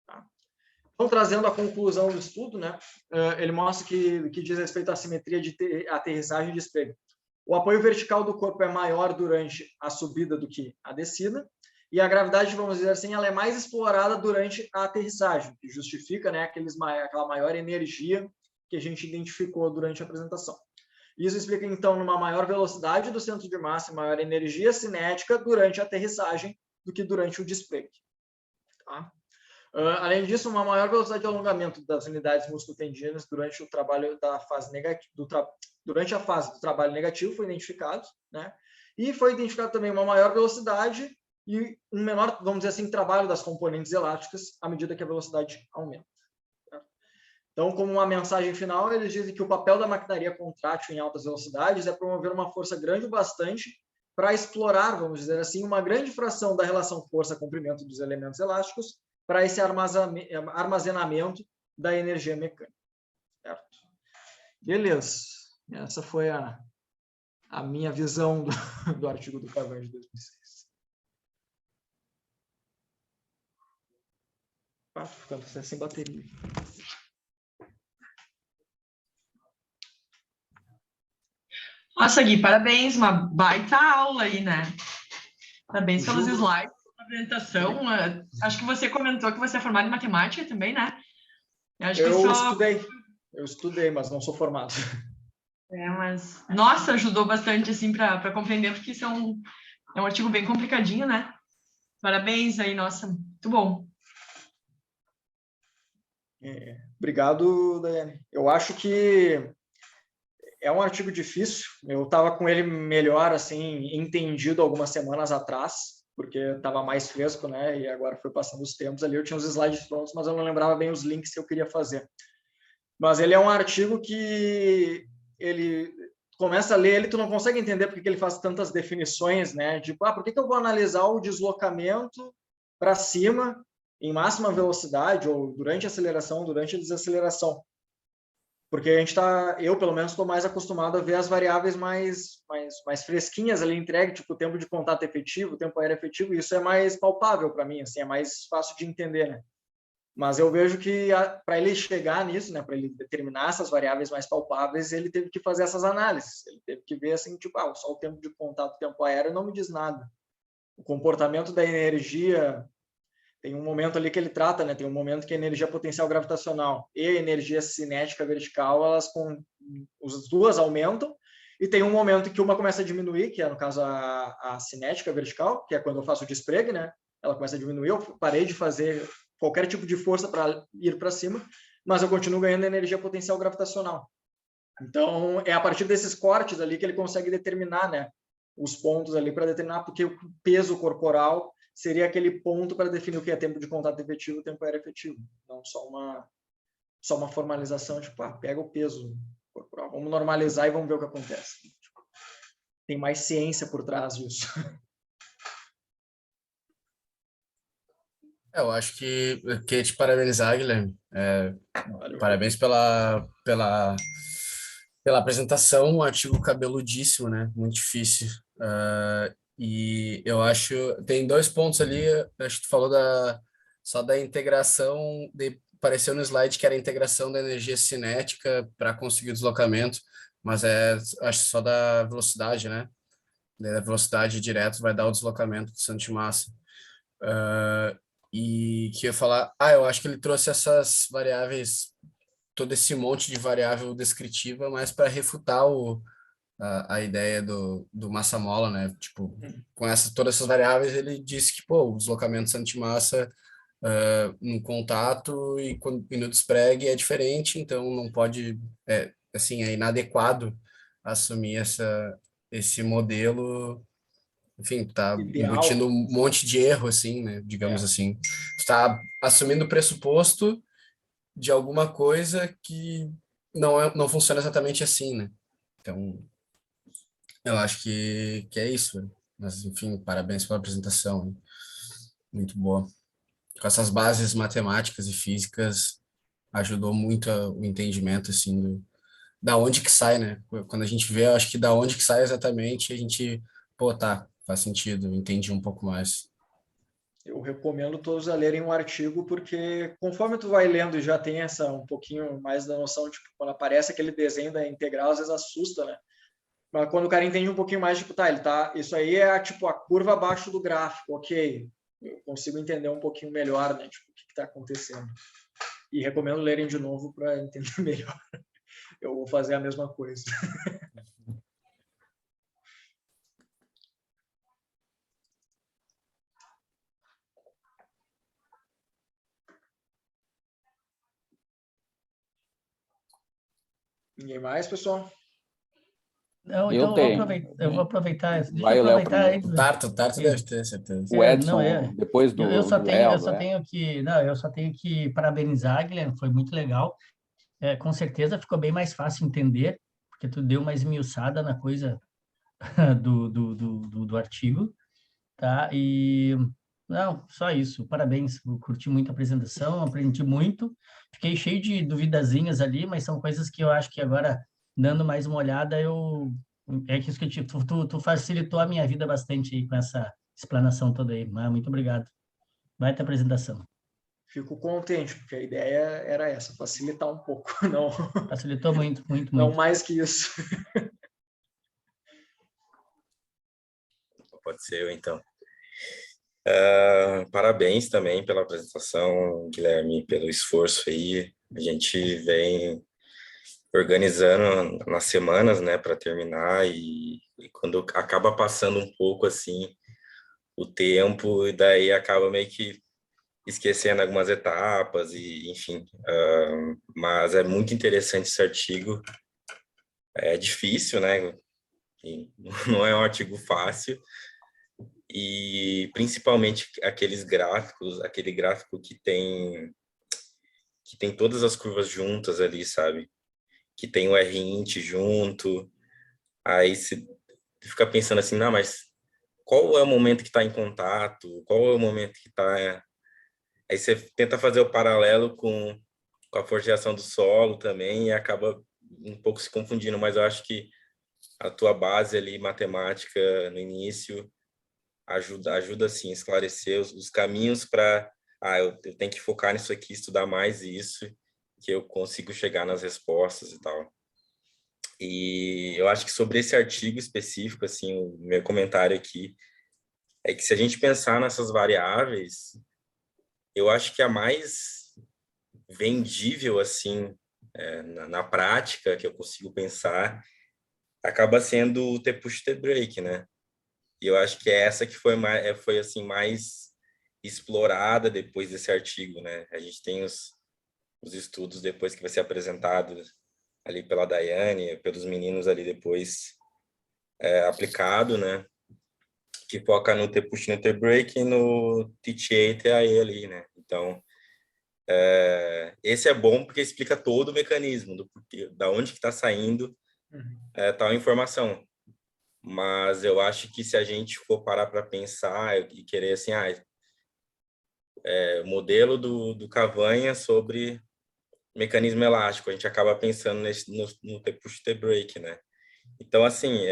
Tá? Então, trazendo a conclusão do estudo, né? Ele mostra que diz respeito à simetria de aterrissagem e despegue. O apoio vertical do corpo é maior durante a subida do que a descida, e a gravidade, vamos dizer assim, ela é mais explorada durante a aterrissagem, que justifica, né, aquela maior energia que a gente identificou durante a apresentação. Isso explica, então, uma maior velocidade do centro de massa e maior energia cinética durante a aterrissagem do que durante o despegue. Tá? Além disso, uma maior velocidade de alongamento das unidades musculotendinas durante o trabalho da fase negativa, durante a fase do trabalho negativo foi identificado, né? E foi identificado também uma maior velocidade e um menor, vamos dizer assim, trabalho das componentes elásticas à medida que a velocidade aumenta. Tá? Então, como uma mensagem final, eles dizem que o papel da maquinaria contrátil em altas velocidades é promover uma força grande o bastante para explorar, vamos dizer assim, uma grande fração da relação força-comprimento dos elementos elásticos para esse armazenamento da energia mecânica. Certo? Beleza. Essa foi a minha visão do artigo do Cavange de 2006. Ficando sem bateria. Nossa, Gui, parabéns, uma baita aula aí, né? Parabéns pelos slides, pela apresentação. Acho que você comentou que você é formado em matemática também, né? Eu estudei, mas não sou formado. Mas, nossa, ajudou bastante, assim, para compreender, porque isso é um artigo bem complicadinho, né? Parabéns aí, nossa, muito bom. Obrigado, Daiane. Eu acho que é um artigo difícil. Eu estava com ele melhor, assim, entendido algumas semanas atrás, porque estava mais fresco, né? E agora foi passando os tempos ali. Eu tinha os slides prontos, mas eu não lembrava bem os links que eu queria fazer. Mas ele é um artigo que ele começa a ler ele, tu não consegue entender porque ele faz tantas definições, né? Tipo, por que eu vou analisar o deslocamento para cima em máxima velocidade ou durante a aceleração, durante a desaceleração? Porque eu pelo menos estou mais acostumado a ver as variáveis mais fresquinhas ali entregue, tipo o tempo de contato efetivo, o tempo aéreo efetivo, e isso é mais palpável para mim, assim, é mais fácil de entender, né? Mas eu vejo que para ele chegar nisso, né, para ele determinar essas variáveis mais palpáveis, ele teve que fazer essas análises. Ele teve que ver assim, tipo, só o tempo de contato, o tempo aéreo não me diz nada. O comportamento da energia, tem um momento ali que ele trata, né, tem um momento que a energia potencial gravitacional e a energia cinética vertical, as duas aumentam, e tem um momento que uma começa a diminuir, que é, no caso, a cinética vertical, que é quando eu faço o despregue, né, ela começa a diminuir, eu parei de fazer qualquer tipo de força para ir para cima, mas eu continuo ganhando energia potencial gravitacional. Então, é a partir desses cortes ali que ele consegue determinar, né, os pontos ali para determinar, porque o peso corporal seria aquele ponto para definir o que é tempo de contato efetivo e tempo aéreo efetivo. Não só uma formalização, tipo, pega o peso corporal, vamos normalizar e vamos ver o que acontece. Tem mais ciência por trás disso. Eu acho que eu queria te parabenizar, Guilherme. Parabéns pela apresentação, um artigo cabeludíssimo, né? Muito difícil. E eu acho, tem 2 pontos ali, acho que tu falou só da integração, apareceu no slide que era a integração da energia cinética para conseguir o deslocamento, mas acho só da velocidade, né? Da velocidade direto vai dar o deslocamento do centro de massa. E que eu ia falar, eu acho que ele trouxe essas variáveis, todo esse monte de variável descritiva, mas para refutar a ideia do massa-mola, né? Tipo, com todas essas variáveis, ele disse que, o deslocamento do centro de massa no contato e no despregue é diferente, então não pode, assim, é inadequado assumir esse modelo, enfim, tá embutindo Ideal. um monte de erro, assim, né, digamos É. assim. Está assumindo o pressuposto de alguma coisa que não funciona exatamente assim, né? Então, eu acho que é isso, né? Mas, enfim, parabéns pela apresentação, hein? Muito boa. Com essas bases matemáticas e físicas, ajudou muito o entendimento, assim, da onde que sai, né? Quando a gente vê, eu acho que da onde que sai exatamente, a gente, pô, tá, faz sentido, entendi um pouco mais. Eu recomendo todos a lerem um artigo, porque conforme tu vai lendo e já tem um pouquinho mais da noção, tipo, quando aparece aquele desenho da integral, às vezes assusta, né? Mas quando o cara entende um pouquinho mais, tipo, isso aí é tipo a curva abaixo do gráfico, ok. Eu consigo entender um pouquinho melhor, né? Tipo, o que está acontecendo. E recomendo lerem de novo para entender melhor. Eu vou fazer a mesma coisa. Ninguém mais, pessoal? Não, Eu então tenho. eu vou aproveitar, deixa Vai eu o Léo aproveitar primeiro. aí. O Tarto deve ter certeza. O Não Edson, é. depois do Eu Léo, não só é? tenho que, não, eu só tenho que parabenizar, Guilherme, foi muito legal. Com certeza ficou bem mais fácil entender, porque tu deu uma esmiuçada na coisa do artigo, tá? E não, só isso. Parabéns, eu curti muito a apresentação, aprendi muito. Fiquei cheio de duvidazinhas ali, mas são coisas que eu acho que agora, dando mais uma olhada, é que isso que tu facilitou a minha vida bastante aí com essa explanação toda aí. Muito obrigado. Vai ter apresentação. Fico contente, porque a ideia era essa, facilitar um pouco, não, Facilitou muito, muito, não muito. mais que isso. Pode ser eu, então. Parabéns também pela apresentação, Guilherme, pelo esforço aí. A gente vem organizando nas semanas, né, para terminar e quando acaba passando um pouco assim o tempo e daí acaba meio que esquecendo algumas etapas e enfim. Mas é muito interessante esse artigo. É difícil, né? E não é um artigo fácil. E principalmente aqueles gráficos, aquele gráfico que tem todas as curvas juntas ali, sabe? Que tem o R-int junto. Aí você fica pensando assim, não, mas qual é o momento que está em contato? Qual é o momento que está... Aí você tenta fazer o paralelo com a forjação do solo também e acaba um pouco se confundindo, mas eu acho que a tua base ali, matemática, no início, ajuda sim, a esclarecer os caminhos para... eu tenho que focar nisso aqui, estudar mais isso, que eu consigo chegar nas respostas e tal. E eu acho que sobre esse artigo específico, assim, o meu comentário aqui é que se a gente pensar nessas variáveis, eu acho que a mais vendível, assim, na prática, que eu consigo pensar, acaba sendo o T-push T-break, né? E eu acho que é essa que foi assim, mais explorada depois desse artigo, né? A gente tem os estudos depois que vai ser apresentado ali pela Daiane, pelos meninos ali depois aplicado, né? Que foca no T-push, no T-break e no TTA, TAE ali, né? Então, esse é bom porque explica todo o mecanismo, do porquê, da onde que está saindo tal informação. Mas eu acho que se a gente for parar para pensar e querer assim, modelo do Cavanha sobre mecanismo elástico, a gente acaba pensando no T-push, T-break, né? Então, assim,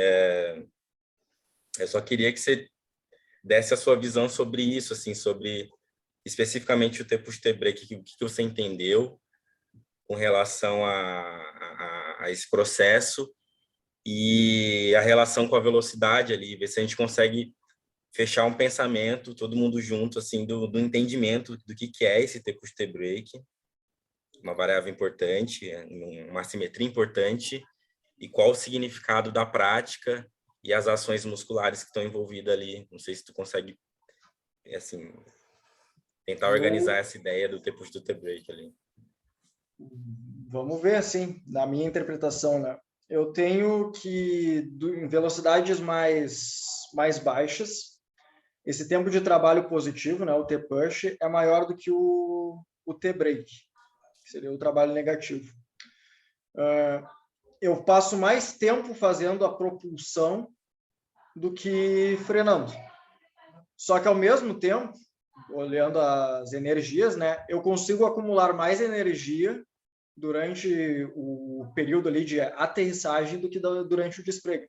eu só queria que você desse a sua visão sobre isso, assim, sobre especificamente o T-push, T-break, o que você entendeu com relação a esse processo e a relação com a velocidade ali, ver se a gente consegue fechar um pensamento, todo mundo junto, assim, do entendimento do que é esse T-push, T-break, uma variável importante, uma assimetria importante, e qual o significado da prática e as ações musculares que estão envolvidas ali. Não sei se tu consegue, assim, tentar organizar essa ideia do T-push do T-break ali. Vamos ver, assim, na minha interpretação, né? Eu tenho que, em velocidades mais baixas, esse tempo de trabalho positivo, né, o T-push, é maior do que o T-break, que seria o trabalho negativo. Eu passo mais tempo fazendo a propulsão do que frenando. Só que, ao mesmo tempo, olhando as energias, né, eu consigo acumular mais energia durante o período ali de aterrissagem do que durante o despegue.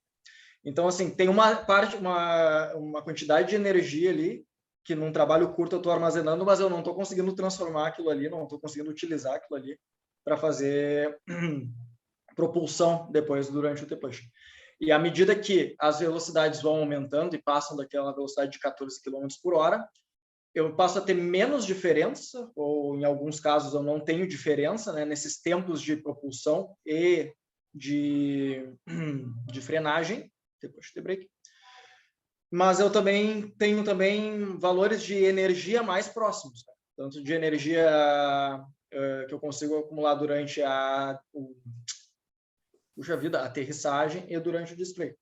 Então, assim, tem uma quantidade de energia ali que num trabalho curto eu estou armazenando, mas eu não estou conseguindo transformar aquilo ali, não estou conseguindo utilizar aquilo ali para fazer propulsão depois, durante o T-push. E à medida que as velocidades vão aumentando e passam daquela velocidade de 14 km por hora, eu passo a ter menos diferença, ou em alguns casos eu não tenho diferença, né, nesses tempos de propulsão e de frenagem, depois de break. Mas eu também tenho valores de energia mais próximos, né? Tanto de energia que eu consigo acumular durante a aterrissagem e durante o display.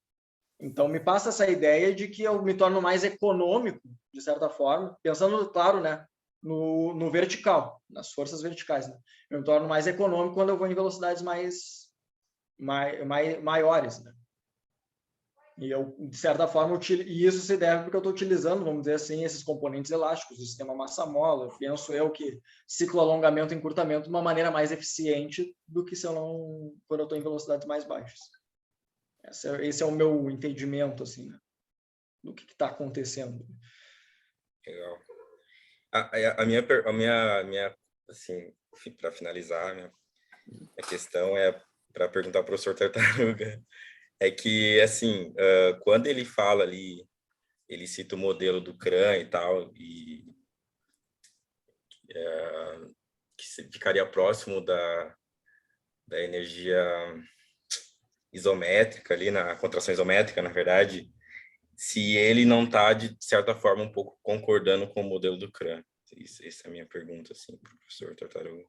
Então, me passa essa ideia de que eu me torno mais econômico, de certa forma, pensando, claro, né, no vertical, nas forças verticais. Né? Eu me torno mais econômico quando eu vou em velocidades maiores. Né? E eu, de certa forma, e isso se deve porque eu estou utilizando, vamos dizer assim, esses componentes elásticos, o sistema massa-mola. Penso eu que ciclo alongamento e encurtamento de uma maneira mais eficiente do que quando eu estou em velocidades mais baixas. Esse é o meu entendimento, assim, né? Do que está acontecendo. Legal. A minha assim, para finalizar, a minha questão é para perguntar ao professor Tartaruga, é que, assim, quando ele fala ali, ele cita o modelo do CRAN e tal, e que ficaria próximo da energia isométrica ali, na contração isométrica, na verdade, se ele não está, de certa forma, um pouco concordando com o modelo do CRAN. Essa é a minha pergunta, assim, para o professor Tartaruga.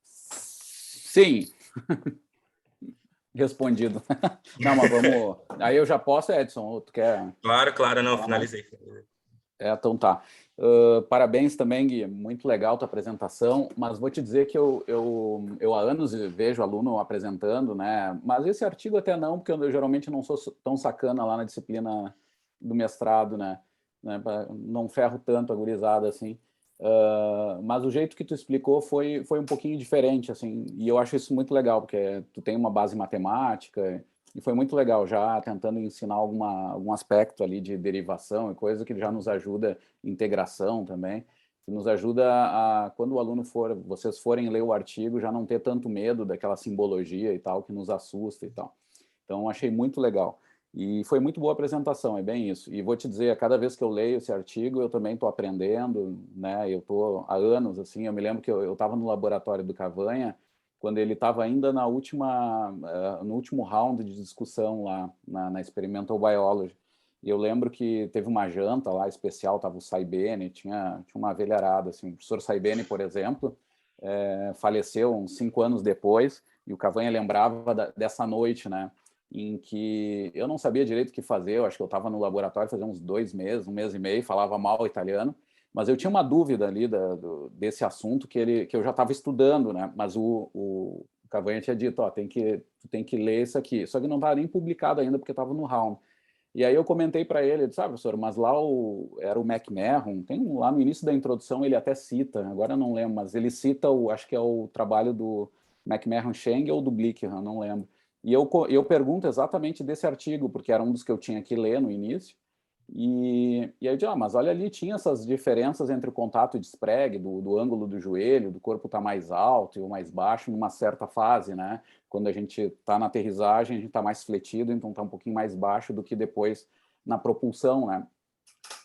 Sim. Respondido. Não, mas vamos... Aí eu já posso, Edson? Tu quer... Claro, não, finalizei. Então tá. Parabéns também, Gui, muito legal a tua apresentação, mas vou te dizer que eu há anos vejo aluno apresentando, né? Mas esse artigo até não, porque eu geralmente não sou tão sacana lá na disciplina do mestrado, né? Não ferro tanto a gurizada assim. Mas o jeito que tu explicou foi um pouquinho diferente, assim, e eu acho isso muito legal, porque tu tem uma base matemática, e foi muito legal já tentando ensinar algum aspecto ali de derivação e coisa que já nos ajuda, integração também, que nos ajuda a, quando o aluno vocês forem ler o artigo, já não ter tanto medo daquela simbologia e tal, que nos assusta e tal. Então, achei muito legal. E foi muito boa a apresentação, é bem isso. E vou te dizer, a cada vez que eu leio esse artigo, eu também estou aprendendo, né? Eu estou há anos, assim, eu me lembro que eu estava no laboratório do Cavanha, quando ele estava ainda no último round de discussão lá na Experimental Biology. E eu lembro que teve uma janta lá especial, estava o Saibene, tinha uma velharada, assim, o professor Saibene, por exemplo, faleceu uns 5 anos depois, e o Cavanha lembrava dessa noite, né, em que eu não sabia direito o que fazer, eu acho que eu estava no laboratório fazia uns 2 meses, 1 mês e meio, falava mal italiano, mas eu tinha uma dúvida ali desse assunto que eu já estava estudando, né? Mas o Cavanha tinha dito, ó, tu tem que ler isso aqui. Só que não estava nem publicado ainda porque estava no round. E aí eu comentei para ele, disse, professor, mas lá era o McMahon, lá no início da introdução ele até cita, agora eu não lembro, mas ele cita, acho que é o trabalho do McMahon Cheng ou do Blickhan, não lembro. E eu pergunto exatamente desse artigo, porque era um dos que eu tinha que ler no início, e aí eu digo, mas olha ali, tinha essas diferenças entre o contato de spregue, do ângulo do joelho, do corpo estar mais alto e mais baixo numa certa fase, né? Quando a gente está na aterrissagem, a gente está mais fletido, então está um pouquinho mais baixo do que depois na propulsão, né?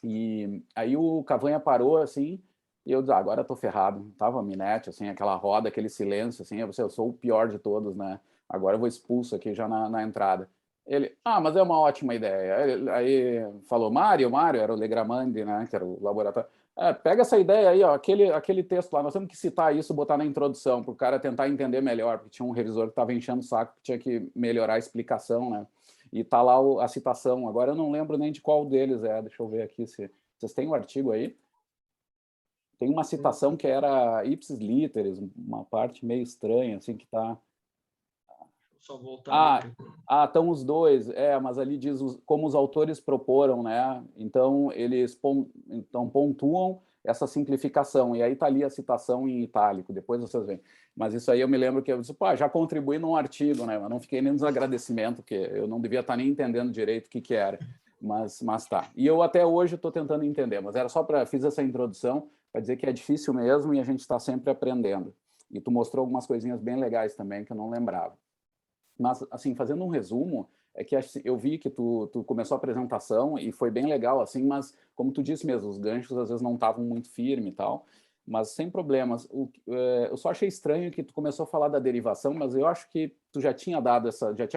E aí o Cavanha parou, assim, e eu disse, agora eu tô ferrado. Tava a minete, assim, aquela roda, aquele silêncio, assim, eu sou o pior de todos, né? Agora eu vou expulso aqui já na entrada. Ele, mas é uma ótima ideia. Aí falou, Mário era o Legramandi, né, que era o laboratório. Pega essa ideia aí, ó, aquele texto lá, nós temos que citar isso, botar na introdução, para o cara tentar entender melhor, porque tinha um revisor que estava enchendo o saco, que tinha que melhorar a explicação, né? E tá lá a citação. Agora eu não lembro nem de qual deles é, deixa eu ver aqui se vocês têm o artigo aí. Tem uma citação que era ipsis literis, uma parte meio estranha, assim, que está... Só voltar. Estão os dois, mas ali diz como os autores proporam, né? Então, eles pontuam essa simplificação, e aí está ali a citação em itálico, depois vocês veem. Mas isso aí eu me lembro que eu disse, já contribuí num artigo, né? Mas não fiquei nem nos agradecimentos, porque eu não devia estar nem entendendo direito o que era, mas tá. E eu até hoje estou tentando entender, mas era só fiz essa introdução para dizer que é difícil mesmo e a gente está sempre aprendendo. E tu mostrou algumas coisinhas bem legais também que eu não lembrava. Mas, assim, fazendo um resumo, é que eu vi que tu começou a apresentação e foi bem legal, assim, mas, como tu disse mesmo, os ganchos às vezes não estavam muito firmes e tal, mas sem problemas. Eu só achei estranho que tu começou a falar da derivação, mas eu acho que tu já tinha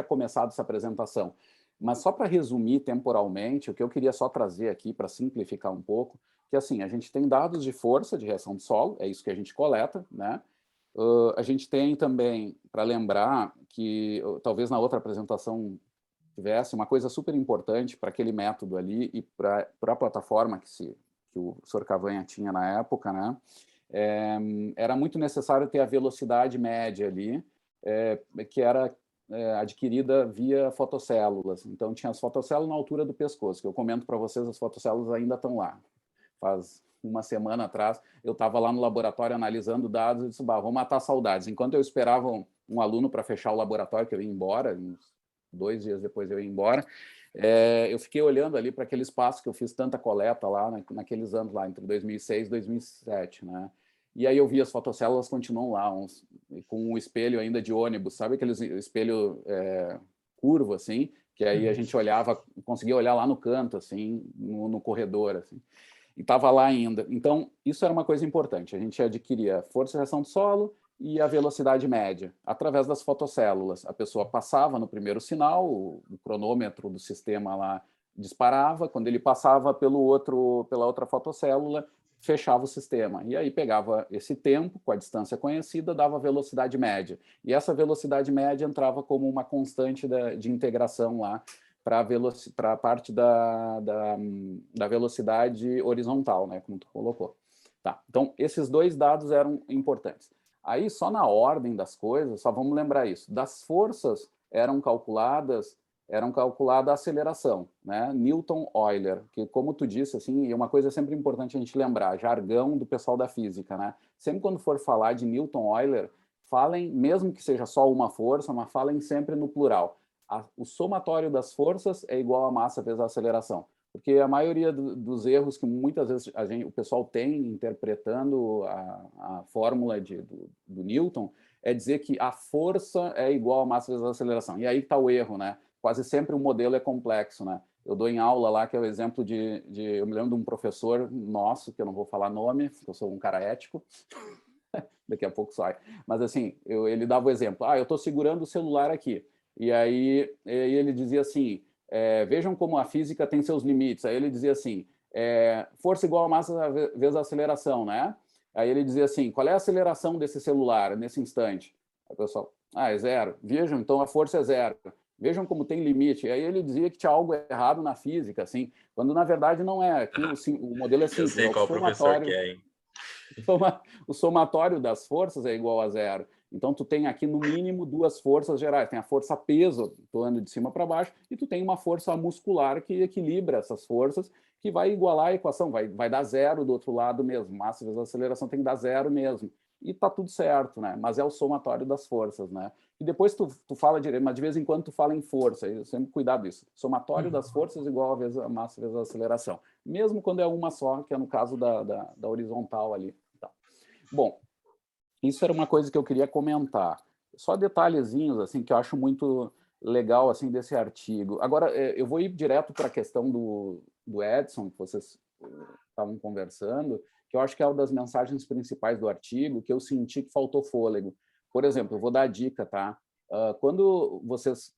começado essa apresentação. Mas só para resumir temporalmente, o que eu queria só trazer aqui, para simplificar um pouco, que, assim, a gente tem dados de força de reação de solo, é isso que a gente coleta, né? A gente tem também, para lembrar, que talvez na outra apresentação tivesse uma coisa super importante para aquele método ali e para a plataforma que o Sr. Cavanha tinha na época, né? Era muito necessário ter a velocidade média ali, que era adquirida via fotocélulas. Então, tinha as fotocélulas na altura do pescoço, que eu comento para vocês, as fotocélulas ainda estão lá. Faz uma semana atrás, eu estava lá no laboratório analisando dados e disse, vou matar saudades. Enquanto eu esperava um aluno para fechar o laboratório, que eu ia embora, uns 2 dias depois eu ia embora, eu fiquei olhando ali para aquele espaço que eu fiz tanta coleta lá, naqueles anos lá, entre 2006 e 2007, né? E aí eu vi as fotocélulas continuam lá, com um espelho ainda de ônibus, sabe aquele espelho curvo, assim, que aí a gente olhava, conseguia olhar lá no canto, assim, no corredor, assim. E estava lá ainda. Então, isso era uma coisa importante. A gente adquiria força de reação do solo e a velocidade média, através das fotocélulas. A pessoa passava no primeiro sinal, o cronômetro do sistema lá disparava, quando ele passava pela outra fotocélula, fechava o sistema. E aí pegava esse tempo, com a distância conhecida, dava a velocidade média. E essa velocidade média entrava como uma constante de integração lá, para a parte da velocidade horizontal, né, como tu colocou. Tá, então, esses 2 dados eram importantes. Aí, só na ordem das coisas, só vamos lembrar isso, das forças eram calculada a aceleração, né, Newton-Euler, que, como tu disse, assim, é uma coisa sempre importante a gente lembrar, jargão do pessoal da física, né, sempre quando for falar de Newton-Euler, falem, mesmo que seja só uma força, mas falem sempre no plural. O somatório das forças é igual a massa vezes a aceleração. Porque a maioria dos erros que muitas vezes o pessoal tem interpretando a fórmula do Newton é dizer que a força é igual a massa vezes a aceleração. E aí está o erro, né? Quase sempre o modelo é complexo, né? Eu dou em aula lá, que é o exemplo eu me lembro de um professor nosso, que eu não vou falar nome, porque eu sou um cara ético, daqui a pouco sai. Mas assim, ele dava o exemplo, eu estou segurando o celular aqui. E aí ele dizia assim, vejam como a física tem seus limites. Aí ele dizia assim, força igual a massa vezes a aceleração, né? Aí ele dizia assim, qual é a aceleração desse celular nesse instante? Aí o pessoal, é 0. Vejam, então a força é 0. Vejam como tem limite. E aí ele dizia que tinha algo errado na física, assim, quando na verdade não é. Aqui o modelo é simples. Eu sei qual professor que é, hein? O somatório das forças é igual a 0. Então, tu tem aqui, no mínimo, 2 forças gerais. Tem a força peso, atuando de cima para baixo, e tu tem uma força muscular que equilibra essas forças, que vai igualar a equação, vai dar 0 do outro lado mesmo. Massa vezes a aceleração tem que dar 0 mesmo. E tá tudo certo, né? Mas é o somatório das forças, né? E depois tu fala direito, mas de vez em quando tu fala em força, eu sempre cuidado disso. Somatório das forças igual a massa vezes a aceleração. Mesmo quando é uma só, que é no caso da horizontal ali. Tá. Bom, isso era uma coisa que eu queria comentar. Só detalhezinhos assim que eu acho muito legal assim desse artigo. Agora eu vou ir direto para a questão do Edson que vocês estavam conversando, que eu acho que é uma das mensagens principais do artigo, que eu senti que faltou fôlego. Por exemplo, eu vou dar a dica, tá? quando vocês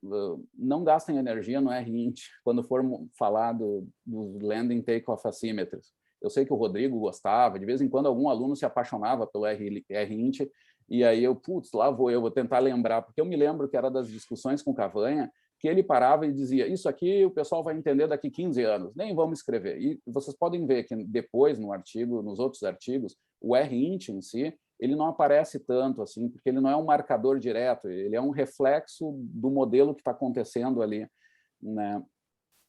não gastem energia no RINT, quando for falar dos Landing Takeoff Asymmetries, eu sei que o Rodrigo gostava, de vez em quando algum aluno se apaixonava pelo RINT, e aí lá vou tentar lembrar, porque eu me lembro que era das discussões com o Cavanha, que ele parava e dizia, isso aqui o pessoal vai entender daqui 15 anos, nem vamos escrever. E vocês podem ver que depois, no artigo, nos outros artigos, o RINT em si, ele não aparece tanto assim, porque ele não é um marcador direto, ele é um reflexo do modelo que está acontecendo ali, né?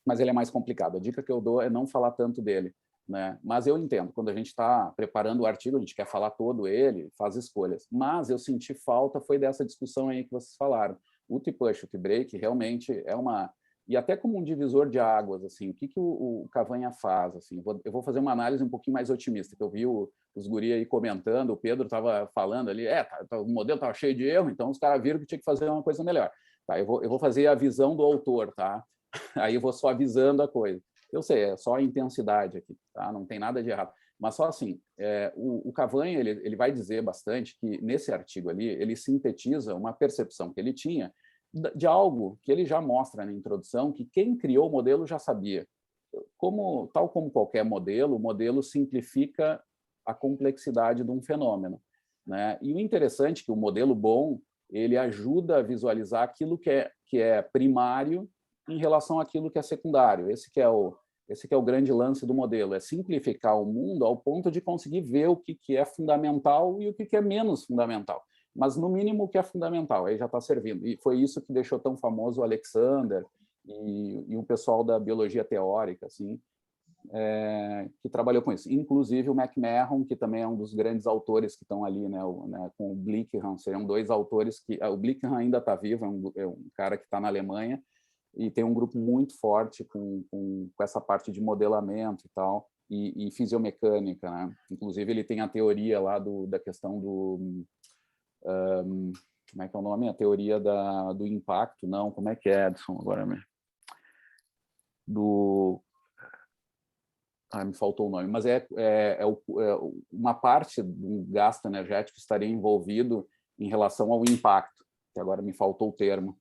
Mas ele é mais complicado. A dica que eu dou é não falar tanto dele, né? Mas eu entendo, quando a gente está preparando o artigo, a gente quer falar todo ele, faz escolhas. Mas eu senti falta, foi dessa discussão aí que vocês falaram. O T-push, o T-break, realmente é uma... E até como um divisor de águas, assim, o que o Cavanha faz? Assim, eu vou fazer uma análise um pouquinho mais otimista, que eu vi os guri aí comentando, o Pedro estava falando ali, o modelo estava cheio de erro, então os caras viram que tinha que fazer uma coisa melhor. Tá, eu vou fazer a visão do autor, tá? Aí eu vou só avisando a coisa. Eu sei, é só a intensidade aqui, tá? Não tem nada de errado. Mas só assim, o Cavanha, ele vai dizer bastante que nesse artigo ali, ele sintetiza uma percepção que ele tinha de algo que ele já mostra na introdução, que quem criou o modelo já sabia. Tal como qualquer modelo, o modelo simplifica a complexidade de um fenômeno, né? E o interessante é que o modelo bom, ele ajuda a visualizar aquilo que é primário em relação àquilo que é secundário. Esse que é o grande lance do modelo, é simplificar o mundo ao ponto de conseguir ver o que é fundamental e o que é menos fundamental. Mas, no mínimo, o que é fundamental, aí já está servindo. E foi isso que deixou tão famoso o Alexander e o pessoal da biologia teórica, assim, que trabalhou com isso. Inclusive o McMahon, que também é um dos grandes autores que estão ali, né, com o Blickenham, seriam dois autores que... O Blickenham ainda está vivo, é um cara que está na Alemanha, e tem um grupo muito forte com essa parte de modelamento e tal, e fisiomecânica, né? Inclusive, ele tem a teoria lá da questão do... como é que é o nome? A teoria do impacto, não, como é que é, Edson, agora mesmo? Me faltou o nome, mas uma parte do gasto energético estaria envolvido em relação ao impacto, que agora me faltou o termo.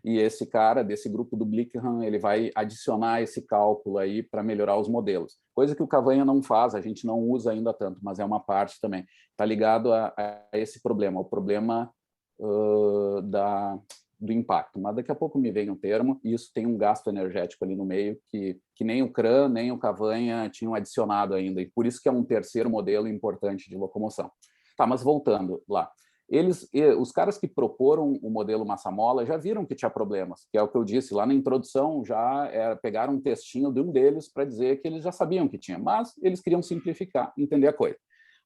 E esse cara, desse grupo do Blickenham, ele vai adicionar esse cálculo aí para melhorar os modelos. Coisa que o Cavanha não faz, a gente não usa ainda tanto, mas é uma parte também. Está ligado a esse problema, o problema do impacto. Mas daqui a pouco me vem um termo, e isso tem um gasto energético ali no meio, que nem o CRAN, nem o Cavanha tinham adicionado ainda, e por isso que é um terceiro modelo importante de locomoção. Tá, mas voltando lá. Os caras que proporam o modelo massa-mola já viram que tinha problemas, que é o que eu disse lá na introdução, pegaram um textinho de um deles para dizer que eles já sabiam que tinha, mas eles queriam simplificar, entender a coisa.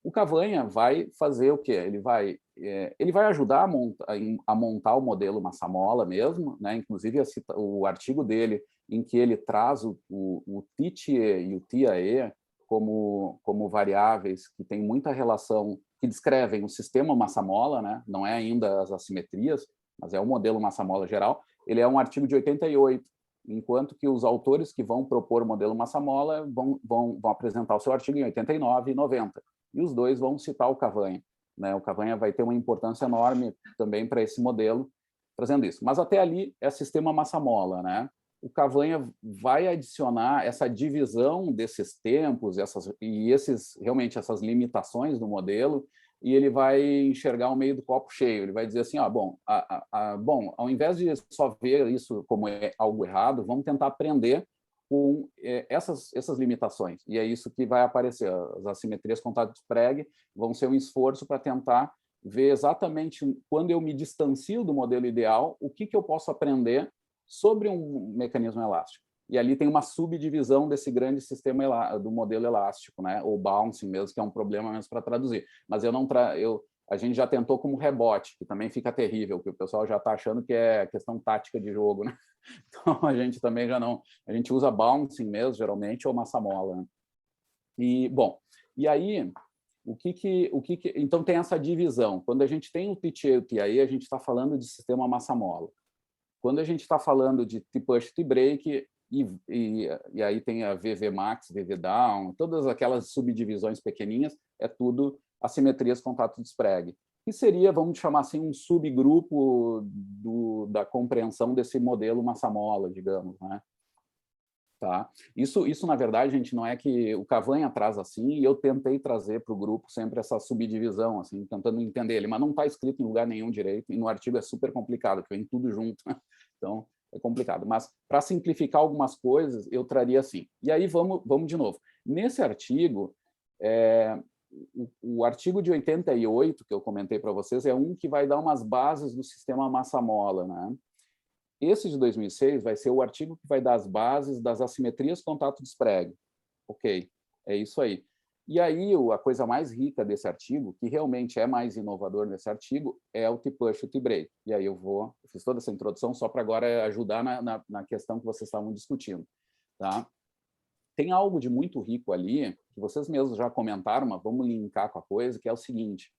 O Cavanha vai fazer o quê? Ele vai ajudar a montar o modelo massa-mola mesmo, né? Inclusive o artigo dele, em que ele traz o TITE e o TIAE como variáveis que têm muita relação, que descrevem o sistema massa-mola, né? Não é ainda as assimetrias, mas é o modelo massa-mola geral. Ele é um artigo de 88, enquanto que os autores que vão propor o modelo massa-mola vão apresentar o seu artigo em 89 e 90. E os dois vão citar o Cavanha, né? O Cavanha vai ter uma importância enorme também para esse modelo, trazendo isso. Mas até ali é sistema massa-mola, né? O Cavanha vai adicionar essa divisão desses tempos realmente essas limitações do modelo, e ele vai enxergar o meio do copo cheio. Ele vai dizer assim, bom, ao invés de só ver isso como algo errado, vamos tentar aprender com essas limitações. E é isso que vai aparecer. As assimetrias contato de Sprague vão ser um esforço para tentar ver exatamente quando eu me distancio do modelo ideal, o que eu posso aprender sobre um mecanismo elástico. E ali tem uma subdivisão desse grande sistema do modelo elástico, né? Ou bouncing mesmo, que é um problema mesmo para traduzir. Mas a gente já tentou como rebote, que também fica terrível, que o pessoal já está achando que é questão tática de jogo, né? Então a gente também já não... A gente usa bouncing mesmo, geralmente, ou massa-mola, né? E aí... Então tem essa divisão. Quando a gente tem o TITE e o TIAE, a gente está falando de sistema massa-mola. Quando a gente está falando de T-push, T-break, e aí tem a VV max, VV down, todas aquelas subdivisões pequenininhas, é tudo assimetrias contato de Sprague. que seria, vamos chamar assim, um subgrupo da compreensão desse modelo massa-mola, digamos, né? Tá? Isso, na verdade, gente, não é que o Cavanha traz assim, e eu tentei trazer para o grupo sempre essa subdivisão, assim, tentando entender ele, mas não está escrito em lugar nenhum direito, e no artigo é super complicado, porque vem tudo junto, né? Então é complicado. Mas, para simplificar algumas coisas, eu traria assim. E aí, vamos de novo. Nesse artigo, o artigo de 88, que eu comentei para vocês, é um que vai dar umas bases do sistema massa-mola, né? Esse de 2006 vai ser o artigo que vai dar as bases das assimetrias contato-despregue. Ok, é isso aí. E aí, a coisa mais rica desse artigo, que realmente é mais inovador nesse artigo, é o T-push e o T-break. E aí eu fiz toda essa introdução só para agora ajudar na questão que vocês estavam discutindo. Tá? Tem algo de muito rico ali, que vocês mesmos já comentaram, mas vamos linkar com a coisa, que é o seguinte.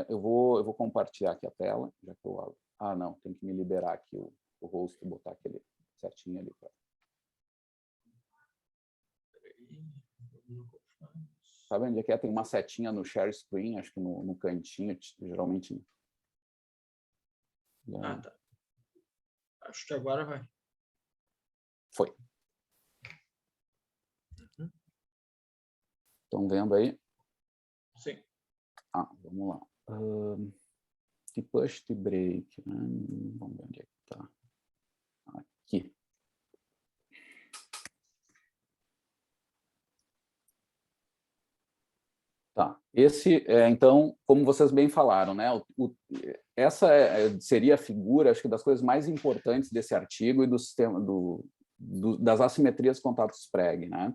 Eu vou compartilhar aqui a tela, já que eu... Ah, não, tem que me liberar aqui o host e botar aquele certinho ali. Sabe onde é que é? Tem uma setinha no share screen, acho que no cantinho, geralmente. Ah, tá. Acho que agora vai. Foi. Estão vendo aí? Sim. Vamos lá. T-push, T-break. Vamos ver onde é que está. Aqui. Tá. Esse, então, como vocês bem falaram, né? Essa seria a figura, acho que, das coisas mais importantes desse artigo e do sistema das assimetrias contato-despregue, né?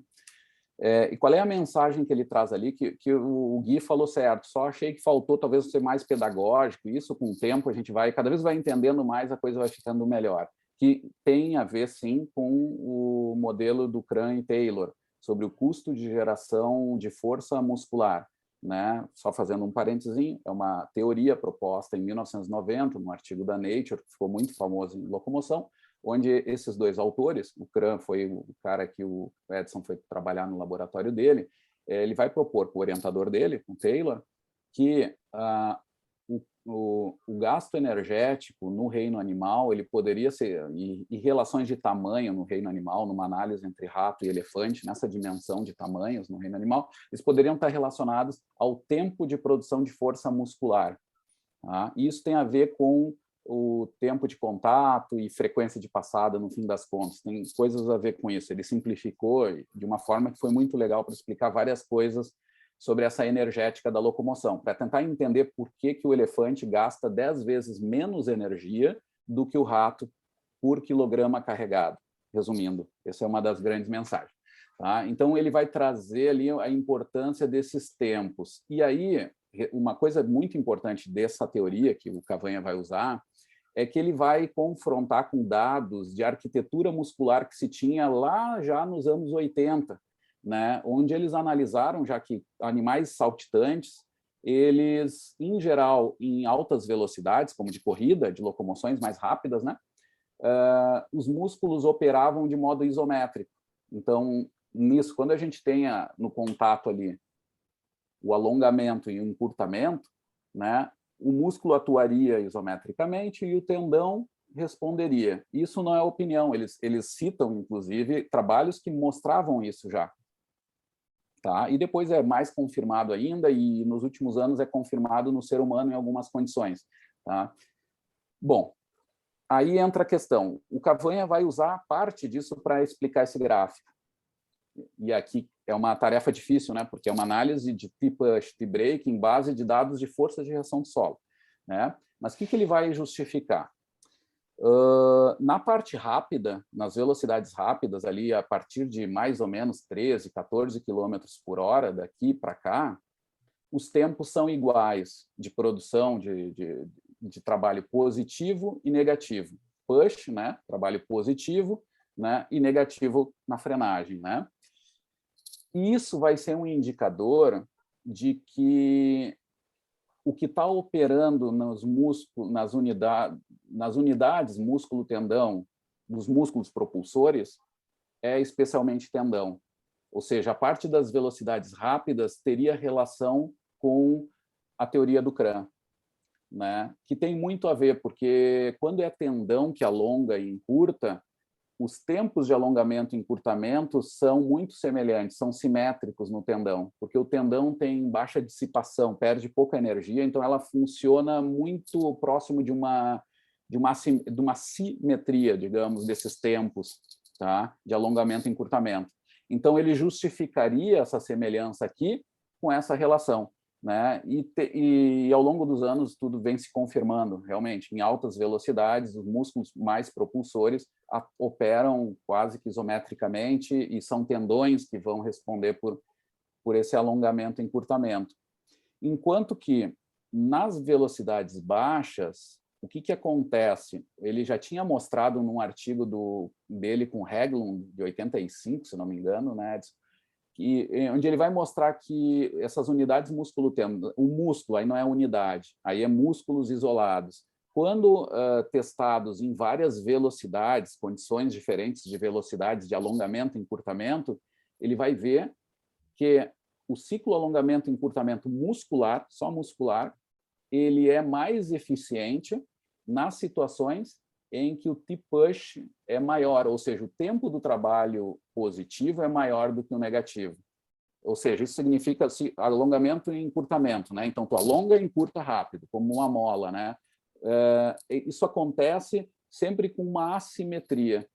E qual é a mensagem que ele traz ali, que o Gui falou certo, só achei que faltou talvez ser mais pedagógico, isso com o tempo a gente cada vez vai entendendo mais, a coisa vai ficando melhor, que tem a ver, sim, com o modelo do Cran e Taylor, sobre o custo de geração de força muscular, né? Só fazendo um parentezinho, é uma teoria proposta em 1990, num artigo da Nature, que ficou muito famoso em locomoção, onde esses dois autores, o Cran foi o cara que o Edson foi trabalhar no laboratório dele, ele vai propor para o orientador dele, o Taylor, que o gasto energético no reino animal, ele poderia ser, e relações de tamanho no reino animal, numa análise entre rato e elefante, nessa dimensão de tamanhos no reino animal, eles poderiam estar relacionados ao tempo de produção de força muscular. Tá? E isso tem a ver com o tempo de contato e frequência de passada, no fim das contas. Tem coisas a ver com isso. Ele simplificou de uma forma que foi muito legal para explicar várias coisas sobre essa energética da locomoção, para tentar entender por que o elefante gasta 10 vezes menos energia do que o rato por quilograma carregado. Resumindo, essa é uma das grandes mensagens. Tá? Então, ele vai trazer ali a importância desses tempos. E aí, uma coisa muito importante dessa teoria que o Cavanha vai usar é que ele vai confrontar com dados de arquitetura muscular que se tinha lá já nos anos 80, né? Onde eles analisaram, já que animais saltitantes, eles, em geral, em altas velocidades, como de corrida, de locomoções mais rápidas, né? Os músculos operavam de modo isométrico. Então, nisso, quando a gente tenha no contato ali o alongamento e o encurtamento, né, o músculo atuaria isometricamente e o tendão responderia. Isso não é opinião, eles citam, inclusive, trabalhos que mostravam isso já. Tá? E depois é mais confirmado ainda, e nos últimos anos é confirmado no ser humano em algumas condições. Tá? Bom, aí entra a questão. O Cavanha vai usar parte disso para explicar esse gráfico. E aqui é uma tarefa difícil, né? Porque é uma análise de T-push, T-break em base de dados de força de reação do solo, né? Mas o que ele vai justificar? Na parte rápida, nas velocidades rápidas, ali a partir de mais ou menos 13, 14 km por hora, daqui para cá, os tempos são iguais de produção de trabalho positivo e negativo. Push, né? Trabalho positivo, né? E negativo na frenagem, né? E isso vai ser um indicador de que o que está operando nos músculos, nas unidades músculo-tendão, dos músculos propulsores, é especialmente tendão. Ou seja, a parte das velocidades rápidas teria relação com a teoria do Cran. né? Que tem muito a ver, porque quando é tendão que alonga e encurta, os tempos de alongamento e encurtamento são muito semelhantes, são simétricos no tendão, porque o tendão tem baixa dissipação, perde pouca energia, então ela funciona muito próximo de uma simetria, digamos, desses tempos, tá? De alongamento e encurtamento. Então, ele justificaria essa semelhança aqui com essa relação, né? E ao longo dos anos, tudo vem se confirmando, realmente. Em altas velocidades, os músculos mais propulsores operam quase que isometricamente e são tendões que vão responder por esse alongamento e encurtamento. Enquanto que, nas velocidades baixas, o que acontece? Ele já tinha mostrado num artigo dele com Haglund, de 85, se não me engano, né, onde ele vai mostrar que essas unidades músculo-tendão, o músculo aí não é unidade, aí é músculos isolados. Quando testados em várias velocidades, condições diferentes de velocidades de alongamento e encurtamento, ele vai ver que o ciclo alongamento e encurtamento muscular, só muscular, ele é mais eficiente nas situações em que o T-push é maior, ou seja, o tempo do trabalho positivo é maior do que o negativo. Ou seja, isso significa alongamento e encurtamento, né? Então, tu alonga e encurta rápido, como uma mola, né? Isso acontece sempre com uma assimetria,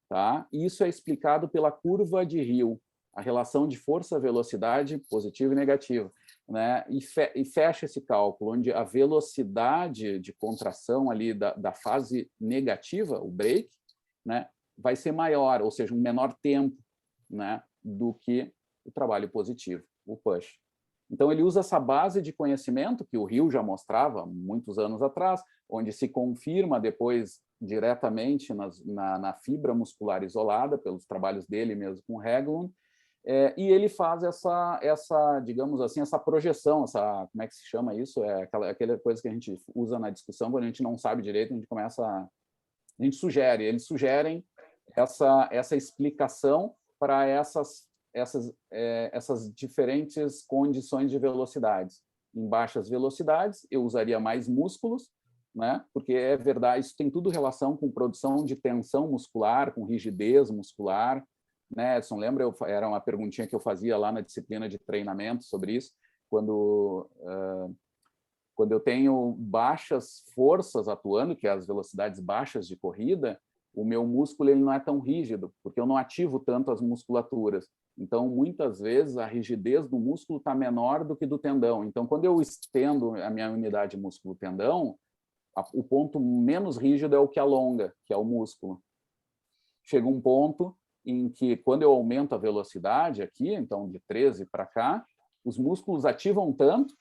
tá? E isso é explicado pela curva de Hill, a relação de força-velocidade positiva e negativa, né? E fecha esse cálculo, onde a velocidade de contração ali da fase negativa, o break, né, vai ser maior, ou seja, um menor tempo, né, do que o trabalho positivo, o push. Então, ele usa essa base de conhecimento que o Hill já mostrava muitos anos atrás, onde se confirma depois diretamente na fibra muscular isolada, pelos trabalhos dele mesmo com Haglund, e ele faz essa, digamos assim, essa projeção, como é que se chama isso? Aquela coisa que a gente usa na discussão, quando a gente não sabe direito, a gente sugere, eles sugerem essa explicação para essas diferentes condições de velocidades. Em baixas velocidades, eu usaria mais músculos, né? Porque é verdade, isso tem tudo relação com produção de tensão muscular, com rigidez muscular, né, Edson, lembra? Era uma perguntinha que eu fazia lá na disciplina de treinamento sobre isso, quando eu tenho baixas forças atuando, que é as velocidades baixas de corrida, o meu músculo ele não é tão rígido, porque eu não ativo tanto as musculaturas. Então, muitas vezes, a rigidez do músculo está menor do que do tendão. Então, quando eu estendo a minha unidade músculo-tendão, o ponto menos rígido é o que alonga, que é o músculo. Chega um ponto em que, quando eu aumento a velocidade aqui, então de 13 para cá, os músculos ativam tanto,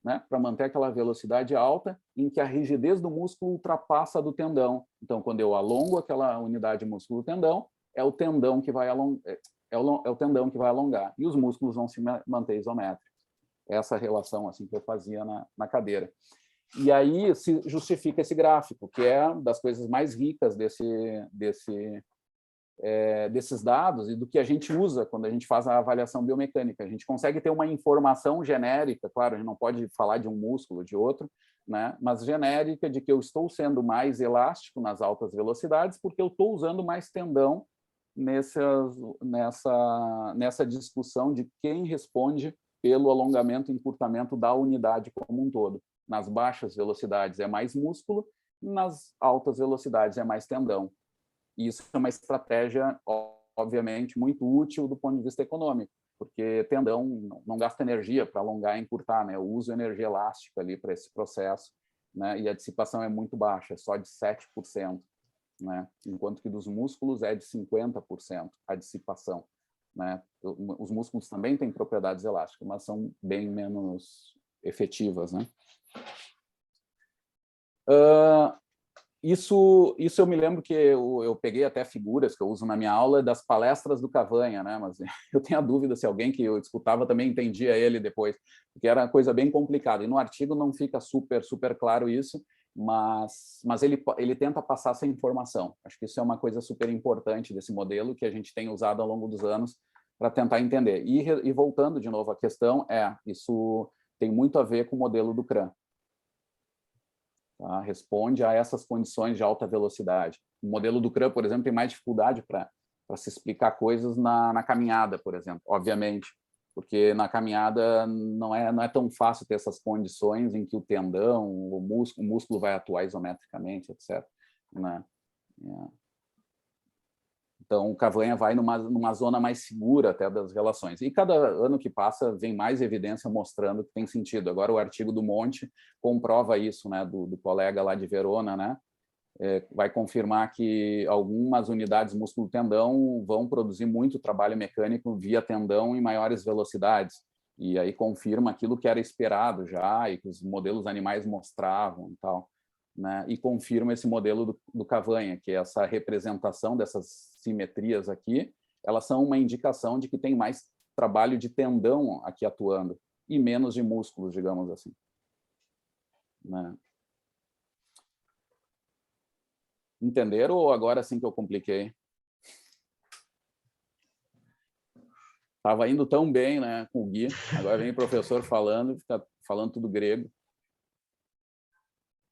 né, para manter aquela velocidade alta, em que a rigidez do músculo ultrapassa a do tendão. Então, quando eu alongo aquela unidade músculo-tendão, é o tendão que vai alongar, e os músculos vão se manter isométricos. Essa relação assim que eu fazia na cadeira. E aí se justifica esse gráfico, que é das coisas mais ricas desses dados e do que a gente usa quando a gente faz a avaliação biomecânica. A gente consegue ter uma informação genérica, claro, a gente não pode falar de um músculo, de outro, né? Mas genérica de que eu estou sendo mais elástico nas altas velocidades porque eu estou usando mais tendão nessa discussão de quem responde pelo alongamento e encurtamento da unidade como um todo. Nas baixas velocidades é mais músculo, nas altas velocidades é mais tendão. E isso é uma estratégia, obviamente, muito útil do ponto de vista econômico, porque tendão não gasta energia para alongar e encurtar, né? Eu uso energia elástica ali para esse processo, né? E a dissipação é muito baixa, é só de 7%, né? Enquanto que dos músculos é de 50% a dissipação, né? Os músculos também têm propriedades elásticas, mas são bem menos efetivas, né? Isso eu me lembro que eu peguei até figuras que eu uso na minha aula das palestras do Cavanha, né? Mas eu tenho a dúvida se alguém que eu escutava também entendia ele depois, porque era uma coisa bem complicada. E no artigo não fica super claro isso, mas ele tenta passar essa informação. Acho que isso é uma coisa super importante desse modelo que a gente tem usado ao longo dos anos para tentar entender. E voltando de novo à questão, isso tem muito a ver com o modelo do CRAN. tá? Responde a essas condições de alta velocidade. O modelo do CRAN, por exemplo, tem mais dificuldade para se explicar coisas na caminhada, por exemplo, obviamente, porque na caminhada não é tão fácil ter essas condições em que o tendão, o músculo vai atuar isometricamente, etc., né? Então, o Cavanha vai numa zona mais segura até das relações. E cada ano que passa, vem mais evidência mostrando que tem sentido. Agora, o artigo do Monte comprova isso, né, do colega lá de Verona, né? Vai confirmar que algumas unidades músculo-tendão vão produzir muito trabalho mecânico via tendão em maiores velocidades. E aí confirma aquilo que era esperado já e que os modelos animais mostravam e tal, né? E confirma esse modelo do Cavanha, que é essa representação dessas simetrias aqui, elas são uma indicação de que tem mais trabalho de tendão aqui atuando e menos de músculos, digamos assim, né? Entenderam ou agora sim que eu compliquei? Estava indo tão bem, né, com o Gui, agora vem o professor falando, fica falando tudo grego.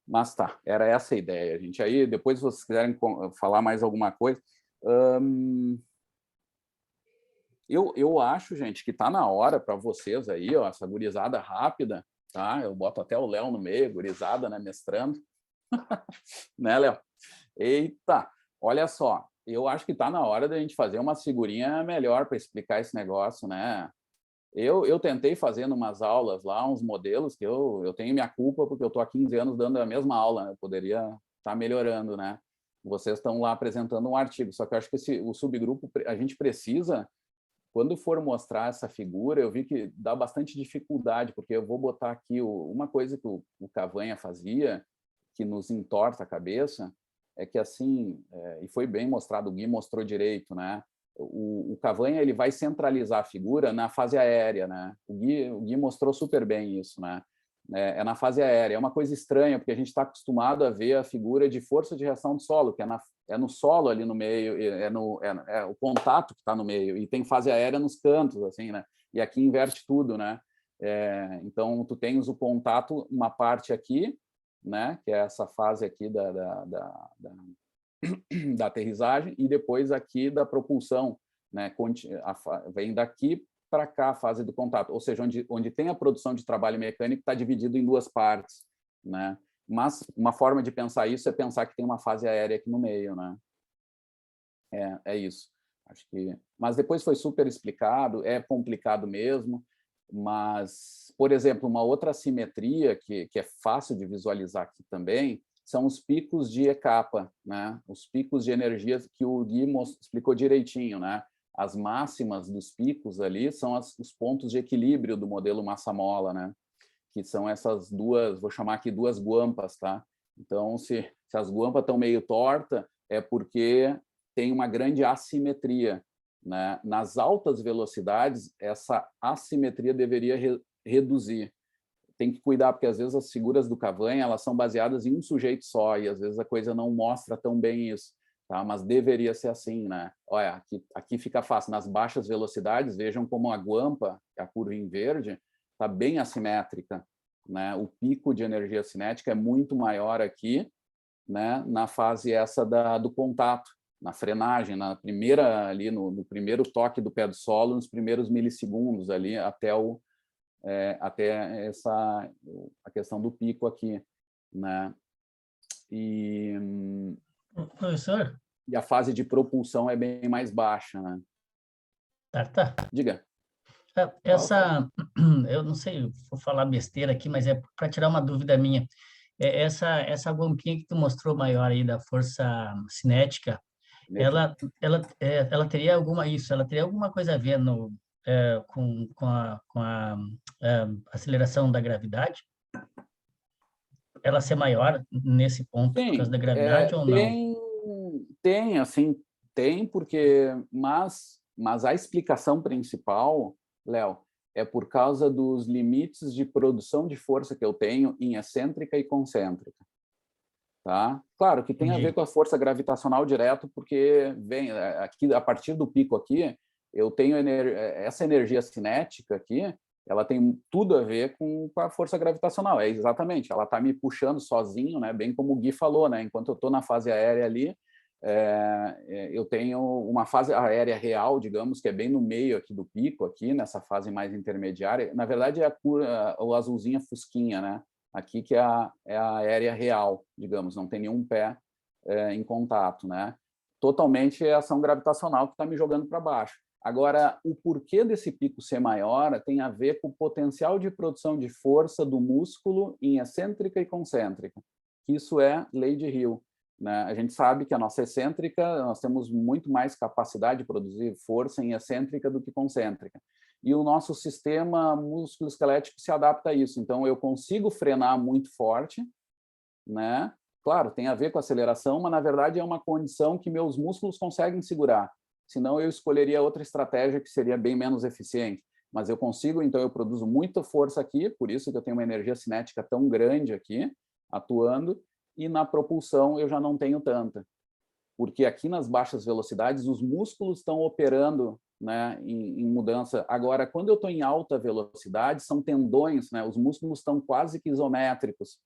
Mas tá, era essa a ideia, gente. Aí, depois, se vocês quiserem falar mais alguma coisa... Eu acho, gente, que tá na hora para vocês aí, ó, essa gurizada rápida, tá? Eu boto até o Léo no meio, gurizada, né, mestrando. Né, Léo? Eita, olha só, eu acho que tá na hora da gente fazer uma figurinha melhor para explicar esse negócio, né? Eu tentei fazer umas aulas lá, uns modelos que eu tenho minha culpa, porque eu estou há 15 anos dando a mesma aula, né? Eu poderia estar melhorando, né? Vocês estão lá apresentando um artigo, só que eu acho que o subgrupo, a gente precisa, quando for mostrar essa figura, eu vi que dá bastante dificuldade, porque eu vou botar aqui uma coisa que o Cavanha fazia, que nos entorta a cabeça, é que assim, e foi bem mostrado, o Gui mostrou direito, né? O Cavanha, ele vai centralizar a figura na fase aérea, né? O Gui mostrou super bem isso, né? É na fase aérea. É uma coisa estranha, porque a gente está acostumado a ver a figura de força de reação do solo, que é no solo ali no meio, é o contato que está no meio, e tem fase aérea nos cantos, assim, né? E aqui inverte tudo, né? Então, tu tens o contato, uma parte aqui, né? Que é essa fase aqui da aterrissagem, e depois aqui da propulsão, né? Vem daqui para cá a fase do contato, ou seja, onde tem a produção de trabalho mecânico está dividido em duas partes, né? Mas uma forma de pensar isso é pensar que tem uma fase aérea aqui no meio, né? É isso. Acho que, mas depois foi super explicado, é complicado mesmo, mas, por exemplo, uma outra assimetria que é fácil de visualizar aqui também são os picos de E-capa, né? Os picos de energia que o Gui explicou direitinho, né? As máximas dos picos ali são os pontos de equilíbrio do modelo massa-mola, né? Que são essas duas, vou chamar aqui duas guampas, tá? Então, se as guampas estão meio tortas, é porque tem uma grande assimetria, né? Nas altas velocidades, essa assimetria deveria reduzir. Tem que cuidar, porque às vezes as figuras do Cavanha, elas são baseadas em um sujeito só, e às vezes a coisa não mostra tão bem isso. Tá? Mas deveria ser assim, né? Olha, aqui fica fácil. Nas baixas velocidades, vejam como a guampa, a curva em verde, está bem assimétrica, né? O pico de energia cinética é muito maior aqui, né? Na fase essa do contato, na frenagem, na primeira ali no primeiro toque do pé do solo, nos primeiros milissegundos ali até a questão do pico aqui, né? Professor? E a fase de propulsão é bem mais baixa, né? Tá. Diga. Eu não sei, vou falar besteira aqui, mas é para tirar uma dúvida minha. Essa guampinha que tu mostrou maior aí da força cinética, ela teria alguma coisa a ver com a aceleração da gravidade? Ela ser maior nesse ponto por causa da gravidade ou não? Tem, assim, mas a explicação principal, Léo, é por causa dos limites de produção de força que eu tenho em excêntrica e concêntrica. Tá? Claro que tem a ver com a força gravitacional direto, porque vem aqui, a partir do pico aqui, eu tenho essa energia cinética aqui, ela tem tudo a ver com a força gravitacional. É exatamente, ela está me puxando sozinho, né? Bem como o Gui falou, né? Enquanto eu estou na fase aérea ali, eu tenho uma fase aérea real, digamos, que é bem no meio aqui do pico, aqui nessa fase mais intermediária. Na verdade, é o azulzinha fusquinha, né? Aqui que é a aérea real, digamos, não tem nenhum pé em contato, né? Totalmente é ação gravitacional que está me jogando para baixo. Agora, o porquê desse pico ser maior tem a ver com o potencial de produção de força do músculo em excêntrica e concêntrica. Isso é lei de Hill, né? A gente sabe que a nossa excêntrica, nós temos muito mais capacidade de produzir força em excêntrica do que concêntrica. E o nosso sistema músculo-esquelético se adapta a isso. Então, eu consigo frenar muito forte, né? Claro, tem a ver com aceleração, mas, na verdade, é uma condição que meus músculos conseguem segurar. Senão, eu escolheria outra estratégia que seria bem menos eficiente. Mas eu consigo, então, eu produzo muita força aqui, por isso que eu tenho uma energia cinética tão grande aqui, atuando, e na propulsão eu já não tenho tanta. Porque aqui nas baixas velocidades, os músculos estão operando, né, em mudança. Agora, quando eu estou em alta velocidade, são tendões, né, os músculos estão quase que isométricos.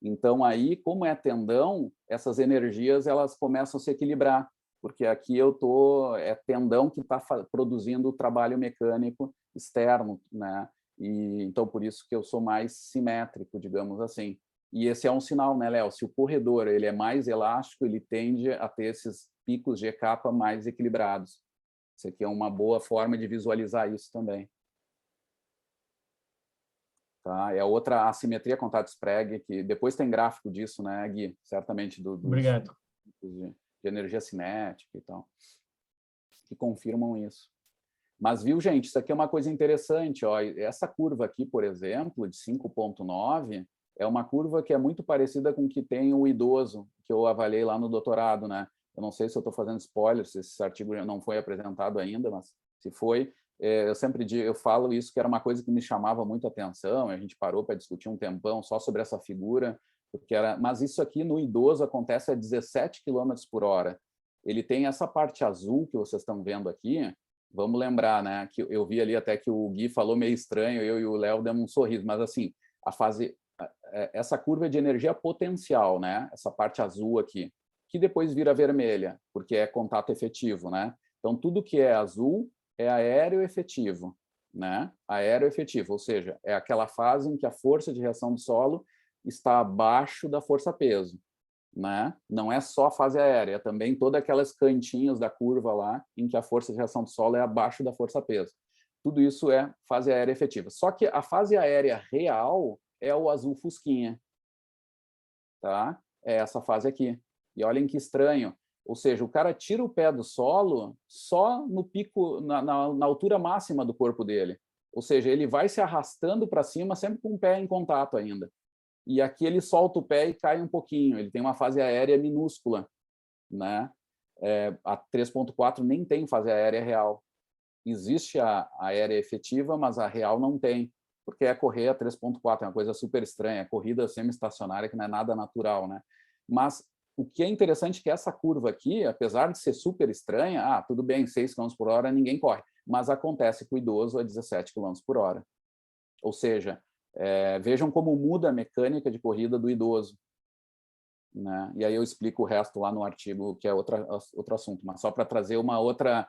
Então, aí, como é tendão, essas energias elas começam a se equilibrar, porque aqui é tendão que está produzindo o trabalho mecânico externo, né? E então por isso que eu sou mais simétrico, digamos assim. E esse é um sinal, né, Léo? Se o corredor ele é mais elástico, ele tende a ter esses picos de E-capa mais equilibrados. Isso aqui é uma boa forma de visualizar isso também. Tá? É outra assimetria contato-Sprague, que depois tem gráfico disso, né, Gui? Certamente Obrigado. De energia cinética e tal, que confirmam isso. Mas, viu, gente, isso aqui é uma coisa interessante. Ó, essa curva aqui, por exemplo, de 5,9, é uma curva que é muito parecida com o que tem o idoso, que eu avaliei lá no doutorado, né? Eu não sei se eu estou fazendo spoiler, se esse artigo não foi apresentado ainda, mas se foi, eu sempre digo, eu falo isso, que era uma coisa que me chamava muito a atenção, a gente parou para discutir um tempão só sobre essa figura, porque mas isso aqui no idoso acontece a 17 km por hora. Ele tem essa parte azul que vocês estão vendo aqui, vamos lembrar, né, que eu vi ali até que o Gui falou meio estranho, eu e o Léo demos um sorriso, mas assim, essa curva é de energia potencial, né, essa parte azul aqui, que depois vira vermelha, porque é contato efetivo, né? Então, tudo que é azul é aéreo efetivo, né? Aéreo efetivo, ou seja, é aquela fase em que a força de reação do solo está abaixo da força-peso, né? Não é só a fase aérea, é também todas aquelas cantinhos da curva lá em que a força de reação do solo é abaixo da força-peso. Tudo isso é fase aérea efetiva. Só que a fase aérea real é o azul fusquinha, tá? É essa fase aqui. E olhem que estranho. Ou seja, o cara tira o pé do solo só no pico, na altura máxima do corpo dele. Ou seja, ele vai se arrastando para cima sempre com o pé em contato ainda. E aqui ele solta o pé e cai um pouquinho. Ele tem uma fase aérea minúscula, né? A 3.4 nem tem fase aérea real. Existe a aérea efetiva, mas a real não tem, porque é correr a 3.4, é uma coisa super estranha, é corrida semi-estacionária que não é nada natural, né? Mas o que é interessante é que essa curva aqui, apesar de ser super estranha, tudo bem, 6 km por hora ninguém corre, mas acontece com o idoso a 17 km por hora. Ou seja, vejam como muda a mecânica de corrida do idoso, né? E aí eu explico o resto lá no artigo, que é outro assunto, mas só para trazer uma outra...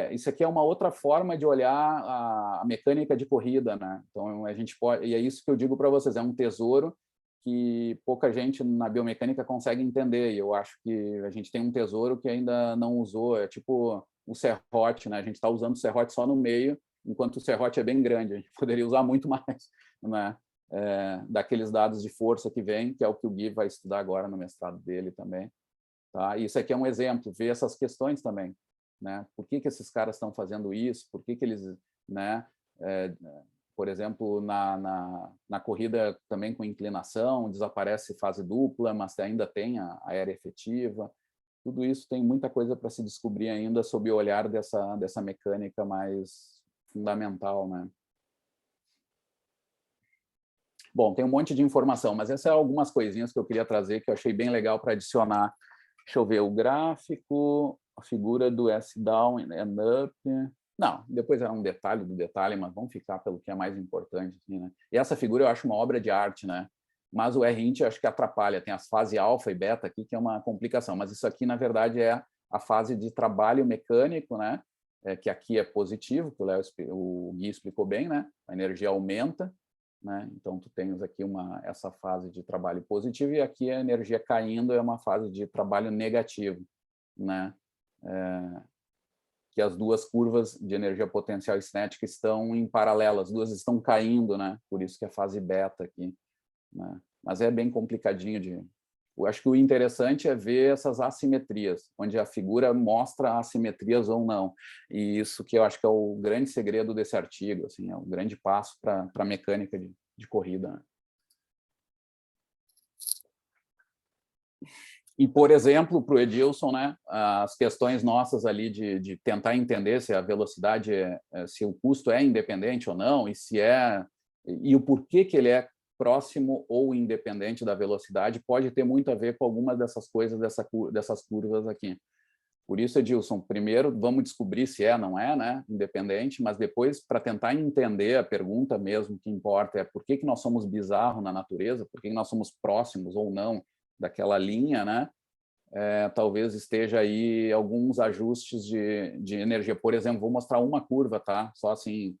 isso aqui é uma outra forma de olhar a mecânica de corrida, né? Então, a gente pode... E é isso que eu digo para vocês, é um tesouro que pouca gente na biomecânica consegue entender, e eu acho que a gente tem um tesouro que ainda não usou, é tipo o serrote, né? A gente está usando o serrote só no meio, enquanto o serrote é bem grande, a gente poderia usar muito mais, né? Daqueles dados de força que vem, que é o que o Gui vai estudar agora no mestrado dele também. Tá? E isso aqui é um exemplo, ver essas questões também, né? Por que esses caras estão fazendo isso? Por que eles, né? Por exemplo, na corrida também com inclinação, desaparece fase dupla, mas ainda tem a aérea efetiva. Tudo isso tem muita coisa para se descobrir ainda sob o olhar dessa mecânica mais fundamental, né? Bom, tem um monte de informação, mas essas são algumas coisinhas que eu queria trazer que eu achei bem legal para adicionar. Deixa eu ver o gráfico, a figura do S-down and up. Não, depois era um detalhe do detalhe, mas vamos ficar pelo que é mais importante. Assim, né? E essa figura eu acho uma obra de arte, né? Mas o R-int eu acho que atrapalha. Tem as fases alfa e beta aqui, que é uma complicação. Mas isso aqui, na verdade, é a fase de trabalho mecânico, né? Que aqui é positivo, que o Gui explicou bem, né? A energia aumenta, né? Então, tu tens aqui essa fase de trabalho positivo e aqui a energia caindo é uma fase de trabalho negativo, né? Que as duas curvas de energia potencial e cinética estão em paralelo, as duas estão caindo, né? Por isso que é fase beta aqui, né? Mas é bem complicadinho eu acho que o interessante é ver essas assimetrias, onde a figura mostra assimetrias ou não. E isso que eu acho que é o grande segredo desse artigo, assim, é o grande passo para a mecânica de corrida, né? E, por exemplo, para o Edilson, né, as questões nossas ali de tentar entender se a velocidade, se o custo é independente ou não, e o porquê que ele é próximo ou independente da velocidade, pode ter muito a ver com alguma dessas coisas, dessas curvas aqui. Por isso, Edilson, primeiro vamos descobrir se não é, né, independente, mas depois, para tentar entender a pergunta mesmo que importa, é por que nós somos bizarros na natureza, por que nós somos próximos ou não daquela linha, né? Talvez esteja aí alguns ajustes de energia. Por exemplo, vou mostrar uma curva, tá? Só assim,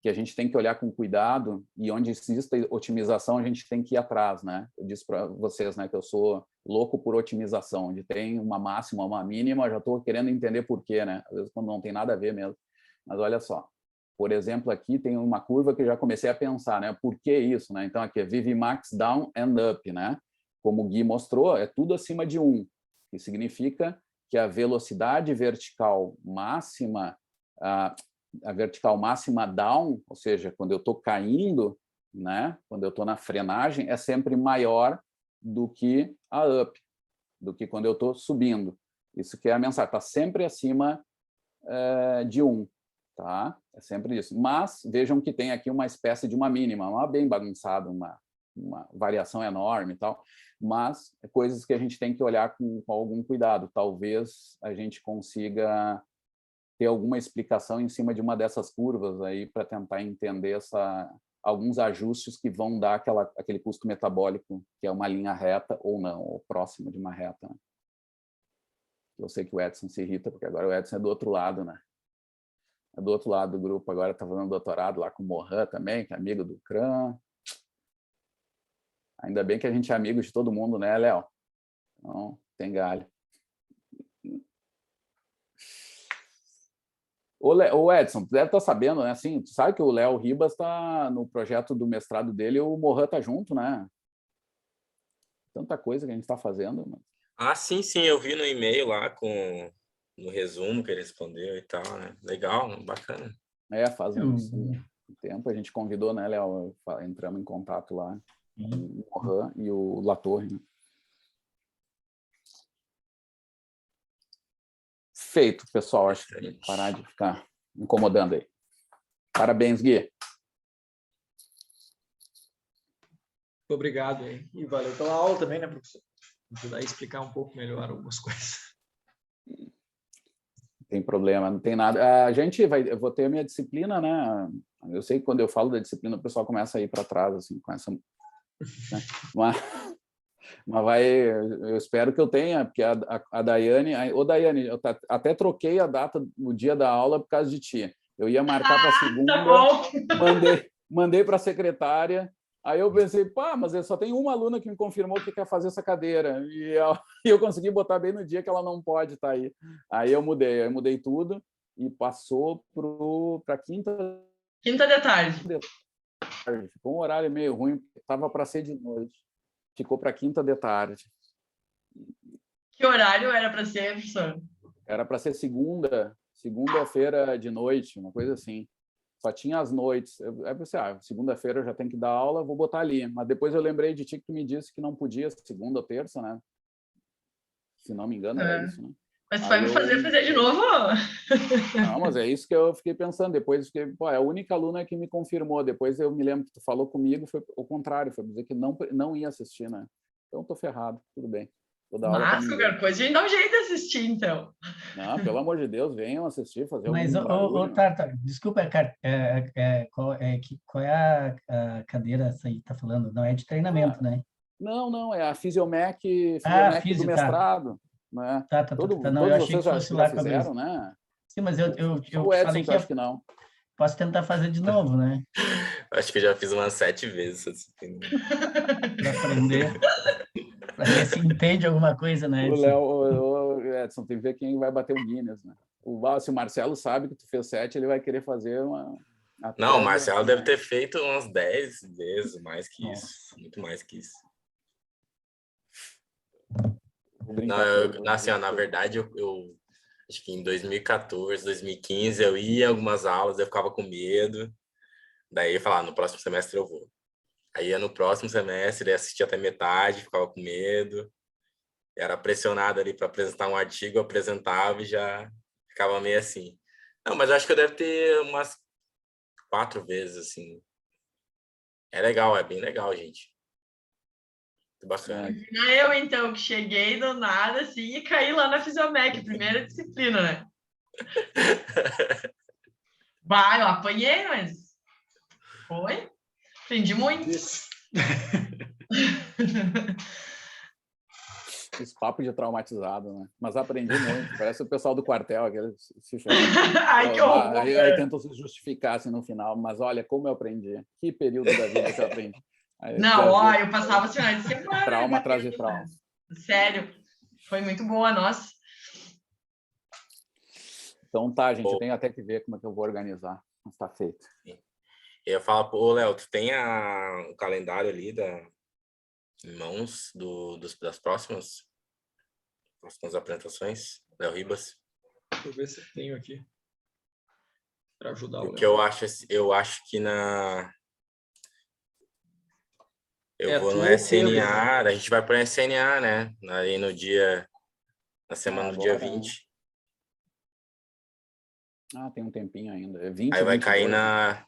que a gente tem que olhar com cuidado e onde existe otimização, a gente tem que ir atrás, né? Eu disse para vocês, né, que eu sou louco por otimização, onde tem uma máxima, uma mínima, já estou querendo entender por quê, né? Às vezes quando não tem nada a ver mesmo. Mas olha só, por exemplo, aqui tem uma curva que eu já comecei a pensar, né? Por que isso, né? Então aqui é VV-max down and up, né? Como o Gui mostrou, é tudo acima de 1, que significa que a velocidade vertical máxima, a vertical máxima down, ou seja, quando eu estou caindo, né, quando eu estou na frenagem, é sempre maior do que a up, do que quando eu estou subindo. Isso que é a mensagem, está sempre acima de 1, tá? É sempre isso. Mas vejam que tem aqui uma espécie de uma mínima, uma bem bagunçada, uma variação enorme e tal, mas é coisas que a gente tem que olhar com algum cuidado. Talvez a gente consiga ter alguma explicação em cima de uma dessas curvas aí para tentar entender alguns ajustes que vão dar aquele custo metabólico, que é uma linha reta ou não, ou próximo de uma reta, né? Eu sei que o Edson se irrita, porque agora o Edson é do outro lado, né? É do outro lado do grupo, agora está fazendo doutorado lá com o Mohan também, que é amigo do CRAN. Ainda bem que a gente é amigo de todo mundo, né, Léo? Então, tem galho. Ô Edson, tu deve estar sabendo, né? Assim, tu sabe que o Léo Ribas está no projeto do mestrado dele e o Mohan está junto, né? Tanta coisa que a gente está fazendo. Mas... Ah, sim, eu vi no e-mail lá no resumo que ele respondeu e tal, né? Legal, bacana. Faz um tempo a gente convidou, né, Léo? Entramos em contato lá com o Mohan e o Latorre, né? Feito, pessoal. Acho que parar de ficar incomodando aí. Parabéns, Gui. Muito obrigado aí. E valeu pela aula também, né, professor? Ajudar a explicar um pouco melhor algumas coisas. Não tem problema, não tem nada. Eu vou ter a minha disciplina, né? Eu sei que quando eu falo da disciplina, o pessoal começa a ir para trás, assim, com essa... Né? Mas eu espero que eu tenha, porque a Daiane... Daiane, eu até troquei a data, o dia da aula por causa de ti. Eu ia marcar para segunda, tá bom. mandei para a secretária, aí eu pensei, mas eu só tem uma aluna que me confirmou que quer fazer essa cadeira, e eu consegui botar bem no dia que ela não pode estar aí. Aí eu mudei tudo, e passou para quinta... Quinta de tarde. Ficou um horário meio ruim, estava para ser de noite. Ficou para quinta de tarde. Que horário era para ser, professor? Era para ser segunda-feira de noite, uma coisa assim. Só tinha as noites. Aí pensei, segunda-feira eu já tenho que dar aula, vou botar ali. Mas depois eu lembrei de ti que tu me disse que não podia segunda ou terça, né? Se não me engano, era isso, né? Mas tu vai me fazer de novo? Não, mas é isso que eu fiquei pensando. Depois é a única aluna que me confirmou. Depois eu me lembro que tu falou comigo, foi o contrário, foi dizer que não ia assistir, né? Então tô ferrado, tudo bem. Toda hora Mas qualquer coisa a gente dá um jeito de assistir, então. Não, pelo amor de Deus, venham assistir, fazer Mas, algum barulho. Tata, desculpa, qual é a cadeira essa aí que tá falando? Não é de treinamento, né? Não, é a Fisiomec do Físio, tá. mestrado. Né? Tá. Não, Todos eu achei vocês que fosse já lá com a fizeram, Brisa. né? Sim, mas eu O te Edson, falei que que eu acho que não. posso tentar fazer de novo, né? Acho que eu já fiz umas 7 vezes essa disciplina. Para aprender, para ver se entende alguma coisa, né, O Edson? Léo, o Edson, tem que ver quem vai bater o Guinness, né? Se o Marcelo sabe que tu fez 7, ele vai querer fazer uma... Não, o Marcelo deve ter feito umas 10 vezes mais que Nossa. isso. Muito mais que isso. Vou Não, brincar assim, ó, na verdade, eu acho que em 2014, 2015, eu ia em algumas aulas, eu ficava com medo. Daí eu falava, no próximo semestre eu vou. Aí ia no próximo semestre, eu assistia até metade, ficava com medo. Era pressionado ali para apresentar um artigo, eu apresentava e já ficava meio assim. Não, mas acho que eu deve ter umas 4 vezes, assim. É legal, é bem legal, gente. Muito bacana. Imagina eu, então, que cheguei do nada, assim, e caí lá na Fisiomec, primeira disciplina, né? Vai, eu apanhei, mas foi. Aprendi muito. Esse papo de traumatizado, né? Mas aprendi muito. Parece o pessoal do quartel, aquele se Ai, que horror. Aí tentam se justificar assim, no final. Mas olha como eu aprendi. Que período da vida que eu aprendi. Aí, não, ó, eu passava os finais de semana. Trauma atrás de trauma. Sério. Foi muito boa, nossa. Então tá, gente. Eu tenho até que ver como é que eu vou organizar. Mas tá feito. Eu falo, pô, Léo, tu tem o calendário ali em mãos das próximas apresentações, Léo Ribas? Deixa eu ver se eu tenho aqui para ajudar o Porque eu acho que eu vou no SNA, a gente vai para o SNA, né? Aí na semana do dia 20. Tem um tempinho ainda. É 20, aí vai 22, cair né?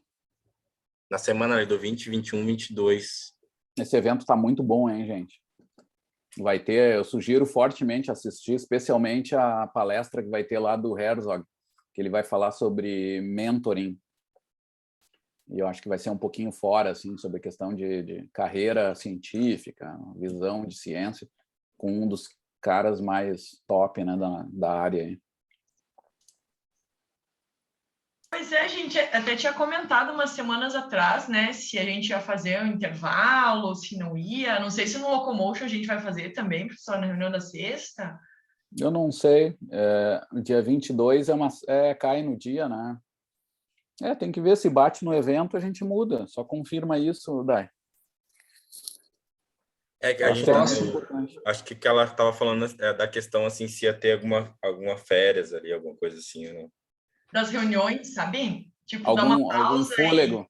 na semana ali do 20, 21, 22. Esse evento tá muito bom, hein, gente? Vai ter, eu sugiro fortemente assistir, especialmente a palestra que vai ter lá do Herzog, que ele vai falar sobre mentoring. E eu acho que vai ser um pouquinho fora, assim, sobre a questão de carreira científica, visão de ciência, com um dos caras mais top, né, da área aí. Pois é, a gente até tinha comentado umas semanas atrás, né, se a gente ia fazer um intervalo, se não ia. Não sei se no Locomotion a gente vai fazer também, só na reunião da sexta. Eu não sei. Dia 22 cai no dia, né? Tem que ver se bate no evento, a gente muda. Só confirma isso, Dai. Que a gente acho que o que ela estava falando é da questão, assim, se ia ter alguma férias ali, alguma coisa assim, né? Das reuniões, sabe? Tipo, algum fôlego.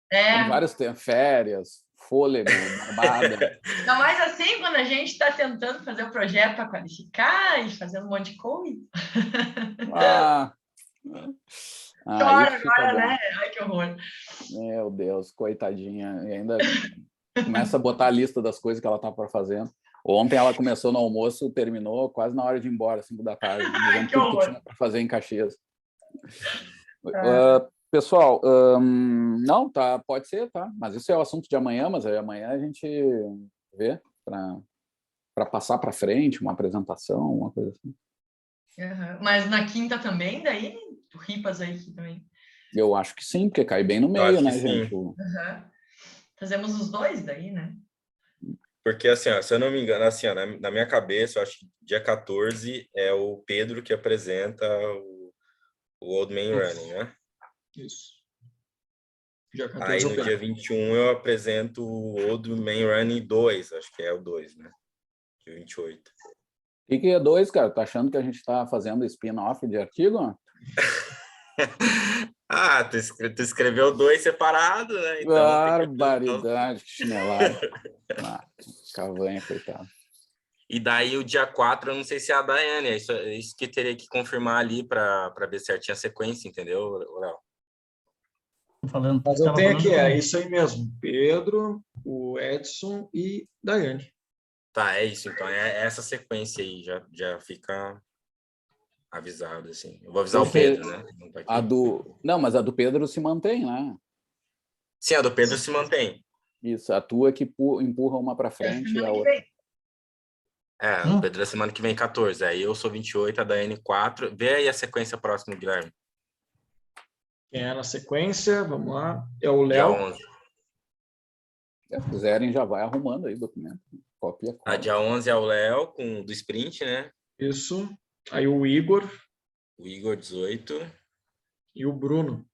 Tem vários temas, férias, fôlego, barbada. Ainda mais assim, quando a gente está tentando fazer o projeto para qualificar e fazendo um monte de coisa. Chora agora, né? Ai, que horror. Meu Deus, coitadinha. E ainda começa a botar a lista das coisas que ela tá para fazer. Ontem ela começou no almoço, terminou quase na hora de ir embora, 5 da tarde. Ai, que tudo que tinha para fazer em Caxias. Pessoal, não, tá, pode ser, tá? Mas isso é o assunto de amanhã, mas aí amanhã a gente vê para passar para frente uma apresentação, uma coisa assim. Mas na quinta também, daí? O Ripas aí também. Eu acho que sim, porque cai bem no meio, né, gente? Fazemos os dois daí, né? Porque, assim, ó, se eu não me engano, assim, ó, na minha cabeça, eu acho que dia 14 é o Pedro que apresenta o Old Man Running, né? Isso. Dia 14 aí no dia 21 eu apresento o Old Man Running 2, acho que é o 2, né? Dia 28. O que é 2, cara? Tá achando que a gente tá fazendo spin-off de artigo? Tu escreveu 2 separado, né? Então, barbaridade, que chinelada. Cavanha, coitado. E daí o dia 4, eu não sei se é a Daiane, isso que teria que confirmar ali para ver certinho a sequência, entendeu, Léo? Mas eu tenho aqui, é isso aí mesmo. Pedro, o Edson e Daiane. Tá, é isso. Então, é essa sequência aí, já fica avisado, assim. Eu vou avisar o Pedro, né? que não tá aqui. Não, mas a do Pedro se mantém, né? Sim, a do Pedro se mantém. Isso, a tua que empurra uma para frente e a Semana que outra. vem. O Pedro é semana que vem 14. Aí eu sou 28, a Daiane 4. Vê aí a sequência próxima, Guilherme. Quem é na sequência? Vamos lá. É o Dia Léo. 11. Se quiserem, já vai arrumando aí o documento. Copia, A dia 11 é o Léo, do sprint, né? Isso. Aí o Igor O Igor, 18. e o Bruno.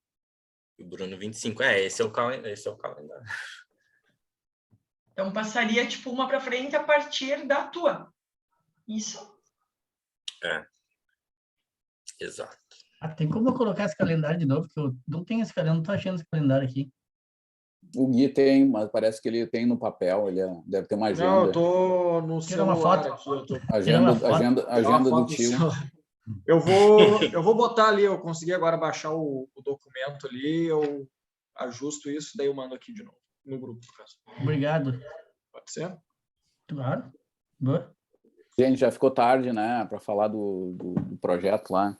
E o Bruno, 25. Esse é o calendário. Então, passaria, tipo, uma para frente a partir da tua. Isso? Exato. Tem como eu colocar esse calendário de novo? Que eu não tenho esse calendário, não tô achando esse calendário aqui. O Gui tem, mas parece que ele tem no papel, deve ter uma agenda. Não, eu tô no Tira uma celular foto. aqui. Eu tô... Agenda do tio. Eu vou botar ali, eu consegui agora baixar o documento ali, eu ajusto isso, daí eu mando aqui de novo, no grupo, no caso. Obrigado. Pode ser? Claro. Boa. Gente, já ficou tarde, né, para falar do projeto lá.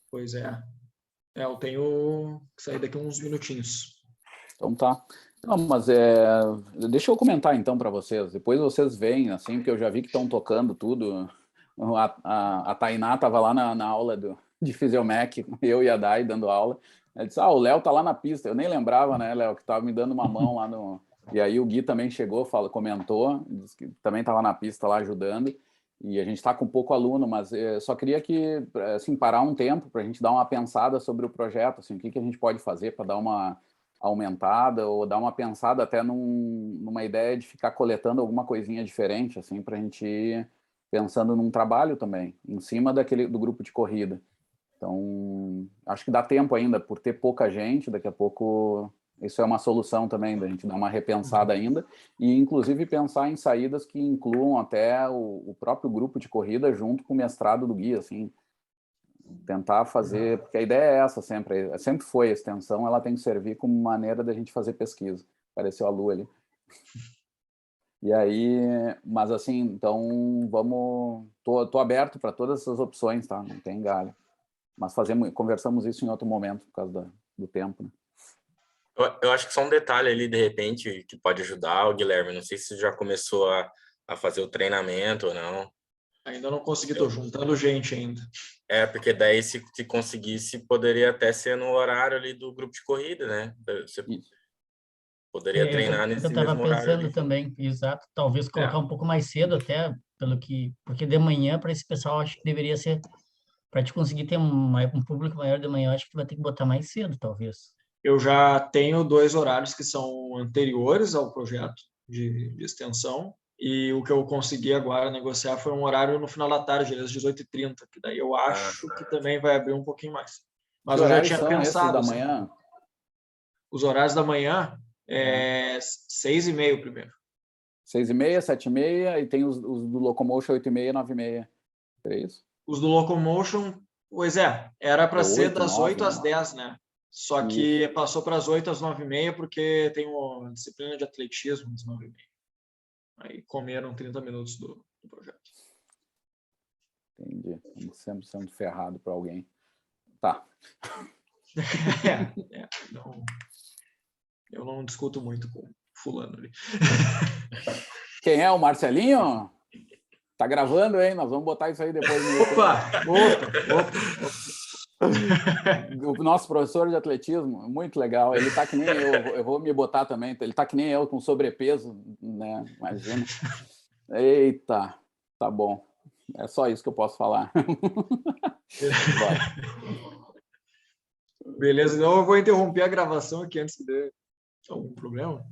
Pois é. Eu tenho que sair daqui uns minutinhos. Então tá. Não, mas deixa eu comentar então para vocês. Depois vocês veem, assim, porque eu já vi que estão tocando tudo. A Tainá estava lá na aula de Fisiomec, eu e a Dai dando aula. Ela disse, o Léo tá lá na pista. Eu nem lembrava, né, Léo, que estava me dando uma mão lá no... E aí o Gui também chegou, comentou, disse que também estava na pista lá ajudando. E a gente está com pouco aluno, mas só queria que, assim, parar um tempo para a gente dar uma pensada sobre o projeto, assim, o que a gente pode fazer para dar uma aumentada ou dar uma pensada até numa ideia de ficar coletando alguma coisinha diferente, assim, para a gente ir pensando num trabalho também, em cima do grupo de corrida. Então, acho que dá tempo ainda, por ter pouca gente, daqui a pouco isso é uma solução também, da gente dar uma repensada ainda, e inclusive pensar em saídas que incluam até o próprio grupo de corrida junto com o mestrado do Gui, assim, tentar fazer, porque a ideia é essa sempre foi a extensão, ela tem que servir como maneira da gente fazer pesquisa. Apareceu a Lu ali. E aí, mas assim, então tô aberto para todas essas opções, tá? Não tem galho. Mas conversamos isso em outro momento, por causa do tempo, né? Eu acho que só um detalhe ali, de repente, que pode ajudar o Guilherme. Não sei se você já começou a fazer o treinamento ou não. Ainda não consegui, tô juntando gente ainda. Porque daí, se conseguisse, poderia até ser no horário ali do grupo de corrida, né? Você poderia treinar nesse mesmo horário. Eu estava pensando também, exato, talvez colocar um pouco mais cedo até, porque de manhã, para esse pessoal, acho que deveria ser, para te conseguir ter um público maior de manhã, acho que tu vai ter que botar mais cedo, talvez. Eu já tenho 2 horários que são anteriores ao projeto de extensão, e o que eu consegui agora negociar foi um horário no final da tarde, às 18h30, que daí eu acho que também vai abrir um pouquinho mais. Mas eu já tinha pensado. Da manhã? Os horários da manhã 6h30 primeiro. 6h30, 7h30, e tem os do Locomotion 8h30, 9h30. É isso? Os do Locomotion, pois era para ser das 8 às 10, né? Só que passou para as 8 às 9h30, porque tem uma disciplina de atletismo às 9h30. Aí comeram 30 minutos do projeto. Entendi. Sempre sendo ferrado para alguém. Tá. Eu não discuto muito com fulano ali. Quem é o Marcelinho? Tá gravando, hein? Nós vamos botar isso aí depois no YouTube. Opa. O nosso professor de atletismo, muito legal. Ele tá que nem eu vou me botar também. Ele tá que nem eu, com sobrepeso, né? Imagina. Eita, tá bom. É só isso que eu posso falar. Beleza, então eu vou interromper a gravação aqui antes que dê algum problema.